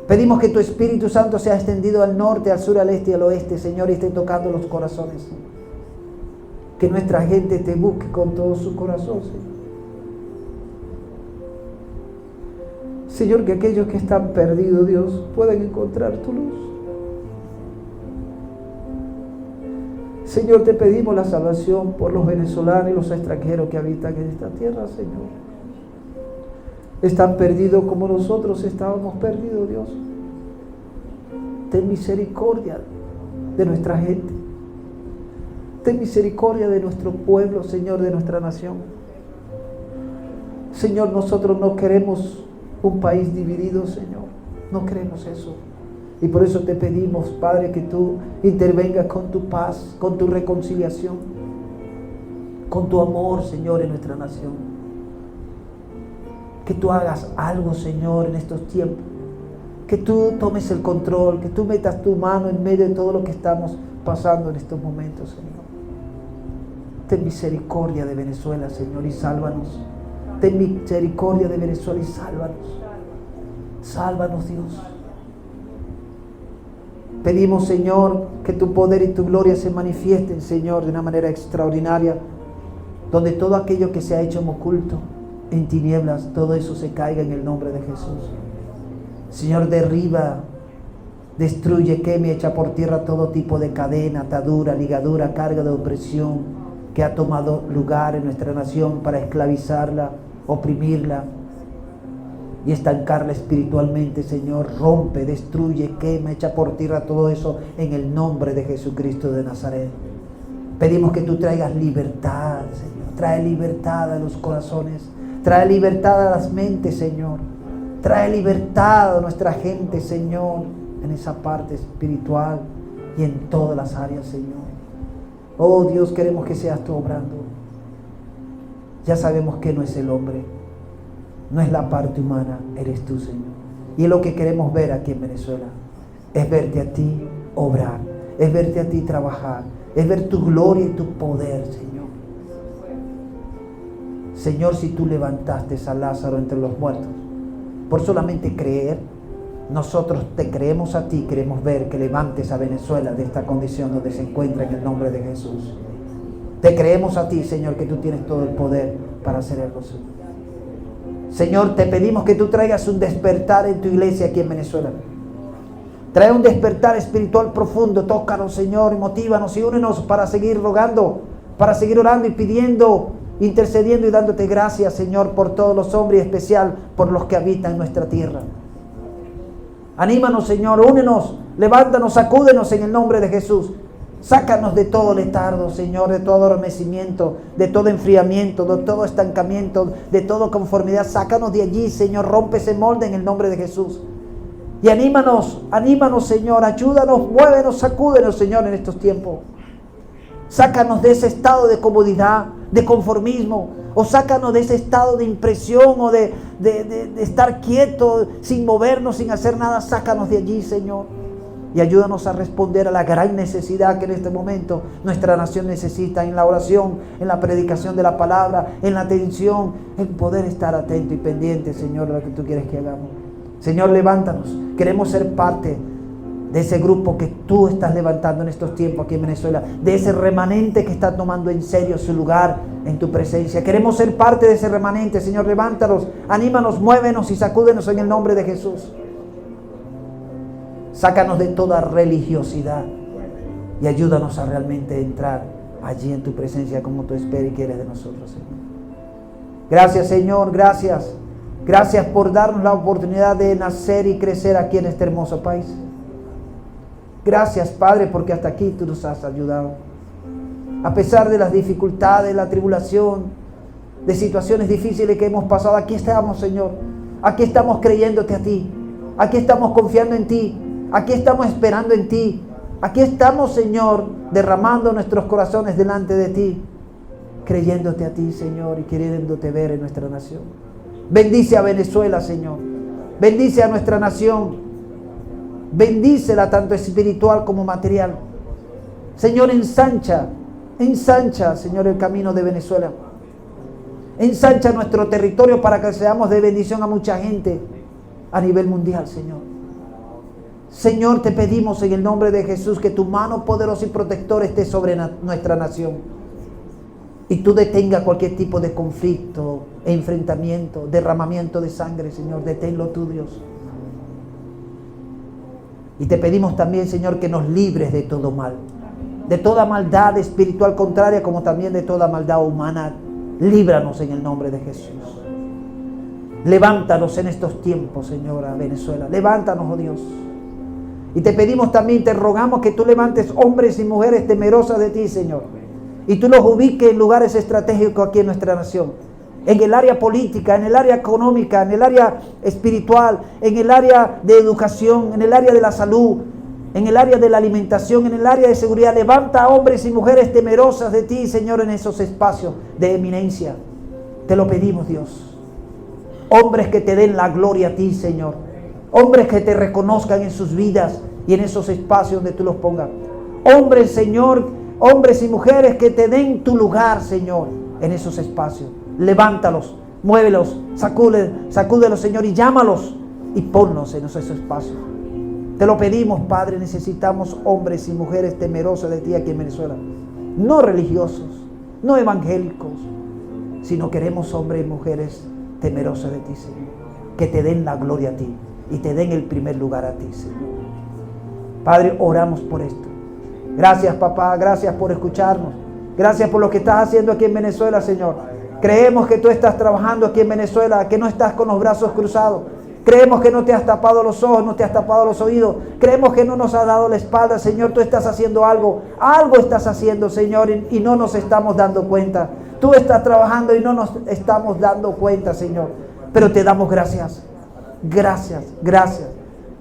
Pedimos que tu Espíritu Santo sea extendido al norte, al sur, al este y al oeste, Señor, y esté tocando los corazones. Que nuestra gente te busque con todo su corazón, Señor. Señor, que aquellos que están perdidos, Dios, puedan encontrar tu luz. Señor, te pedimos la salvación por los venezolanos y los extranjeros que habitan en esta tierra, Señor. Están perdidos como nosotros estábamos perdidos, Dios. Ten misericordia de nuestra gente. Ten misericordia de nuestro pueblo, Señor, de nuestra nación. Señor, nosotros no queremos un país dividido, Señor. No queremos eso. Y por eso te pedimos, Padre, que tú intervengas con tu paz, con tu reconciliación, con tu amor, Señor, en nuestra nación. Que tú hagas algo, Señor, en estos tiempos. Que tú tomes el control, que tú metas tu mano en medio de todo lo que estamos pasando en estos momentos, Señor. Ten misericordia de Venezuela, Señor, y sálvanos. Ten misericordia de Venezuela y sálvanos. Sálvanos, Dios. Pedimos, Señor, que tu poder y tu gloria se manifiesten, Señor, de una manera extraordinaria, donde todo aquello que se ha hecho en oculto, en tinieblas, todo eso se caiga en el nombre de Jesús. Señor, derriba, destruye, queme, echa por tierra todo tipo de cadena, atadura, ligadura, carga de opresión que ha tomado lugar en nuestra nación para esclavizarla, oprimirla y estancarla espiritualmente, Señor. Rompe, destruye, quema, echa por tierra todo eso en el nombre de Jesucristo de Nazaret. Pedimos que tú traigas libertad, Señor. Trae libertad a los corazones, trae libertad a las mentes, Señor. Trae libertad a nuestra gente, Señor, en esa parte espiritual y en todas las áreas, Señor. Oh Dios, queremos que seas tú obrando. Ya sabemos que no es el hombre, no es la parte humana, eres tú, Señor. Y es lo que queremos ver aquí en Venezuela, es verte a ti obrar, es verte a ti trabajar, es ver tu gloria y tu poder, Señor. Señor, si tú levantaste a Lázaro entre los muertos, por solamente creer, nosotros te creemos a ti, queremos ver que levantes a Venezuela de esta condición donde se encuentra en el nombre de Jesús. Te creemos a ti, Señor, que tú tienes todo el poder para hacer algo, Señor. Señor, te pedimos que tú traigas un despertar en tu iglesia aquí en Venezuela. Trae un despertar espiritual profundo. Tócanos, Señor, y motívanos y únenos para seguir rogando, para seguir orando y pidiendo, intercediendo y dándote gracias, Señor, por todos los hombres y en especial por los que habitan en nuestra tierra. Anímanos, Señor, únenos, levántanos, sacúdenos en el nombre de Jesús. Sácanos de todo letardo, Señor, de todo adormecimiento, de todo enfriamiento, de todo estancamiento, de toda conformidad. Sácanos de allí, Señor, rompe ese molde en el nombre de Jesús. Y anímanos, Señor, ayúdanos, muévenos, sacúdenos, Señor, en estos tiempos. Sácanos de ese estado de comodidad, de conformismo, o sácanos de ese estado de impresión o de estar quieto, sin movernos, sin hacer nada. Sácanos de allí, Señor, y ayúdanos a responder a la gran necesidad que en este momento nuestra nación necesita en la oración, en la predicación de la palabra, en la atención, en poder estar atento y pendiente, Señor, de lo que tú quieres que hagamos. Señor, levántanos, queremos ser parte de ese grupo que tú estás levantando en estos tiempos aquí en Venezuela, de ese remanente que está tomando en serio su lugar en tu presencia. Queremos ser parte de ese remanente, Señor. Levántanos, anímanos, muévenos y sacúdenos en el nombre de Jesús. Sácanos de toda religiosidad y ayúdanos a realmente entrar allí en tu presencia como tú esperas y quieres de nosotros, Señor. Gracias, Señor, gracias. Gracias por darnos la oportunidad de nacer y crecer aquí en este hermoso país. Gracias, Padre, porque hasta aquí tú nos has ayudado. A pesar de las dificultades, la tribulación, de situaciones difíciles que hemos pasado, aquí estamos, Señor. Aquí estamos creyéndote a ti. Aquí estamos confiando en ti. Aquí estamos esperando en ti. Aquí estamos, Señor, derramando nuestros corazones delante de ti, creyéndote a ti, Señor, y queriéndote ver en nuestra nación. Bendice a Venezuela, Señor. Bendice a nuestra nación. Bendícela tanto espiritual como material. Señor, ensancha, Señor, el camino de Venezuela. Ensancha nuestro territorio para que seamos de bendición a mucha gente a nivel mundial, Señor. Señor, te pedimos en el nombre de Jesús que tu mano poderosa y protectora esté sobre nuestra nación. Y tú detenga cualquier tipo de conflicto, enfrentamiento, derramamiento de sangre, Señor. Deténlo tú, Dios. Y te pedimos también, Señor, que nos libres de todo mal. De toda maldad espiritual contraria, como también de toda maldad humana. Líbranos en el nombre de Jesús. Levántanos en estos tiempos, Señor, a Venezuela. Levántanos, oh Dios. Y te pedimos también, te rogamos que tú levantes hombres y mujeres temerosas de ti, Señor. Y tú los ubiques en lugares estratégicos aquí en nuestra nación. En el área política, en el área económica, en el área espiritual, en el área de educación, en el área de la salud, en el área de la alimentación, en el área de seguridad. Levanta hombres y mujeres temerosas de ti, Señor, en esos espacios de eminencia. Te lo pedimos, Dios. Hombres que te den la gloria a ti, Señor. Hombres que te reconozcan en sus vidas y en esos espacios donde tú los pongas. Hombres, Señor, hombres y mujeres que te den tu lugar, Señor, en esos espacios. Levántalos, muévelos, sacúdelos, Señor, y llámalos y ponlos en esos espacios. Te lo pedimos, Padre. Necesitamos hombres y mujeres temerosos de ti aquí en Venezuela. No religiosos, no evangélicos, sino queremos hombres y mujeres temerosos de ti, Señor. Que te den la gloria a ti y te den el primer lugar a ti, Señor. Padre, oramos por esto. Gracias, papá. Gracias por escucharnos. Gracias por lo que estás haciendo aquí en Venezuela, Señor. Creemos que tú estás trabajando aquí en Venezuela, que no estás con los brazos cruzados. Creemos que no te has tapado los ojos, no te has tapado los oídos. Creemos que no nos has dado la espalda, Señor. Tú estás haciendo algo. Algo estás haciendo, Señor, y no nos estamos dando cuenta. Tú estás trabajando y no nos estamos dando cuenta, Señor. Pero te damos gracias. Gracias, gracias,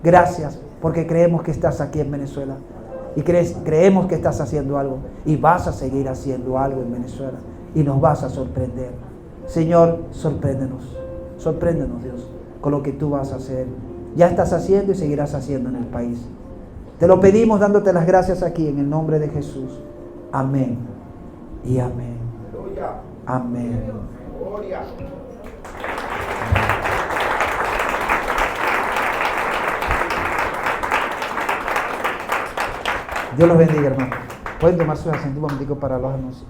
gracias. Porque creemos que estás aquí en Venezuela. Y creemos que estás haciendo algo. Y vas a seguir haciendo algo en Venezuela. Y nos vas a sorprender. Señor, sorpréndenos. Sorpréndenos, Dios, con lo que tú vas a hacer. Ya estás haciendo y seguirás haciendo en el país. Te lo pedimos dándote las gracias aquí en el nombre de Jesús. Amén y amén. Amén. Dios los bendiga, hermano. Pueden tomar sus asientos un momentico para los anuncios.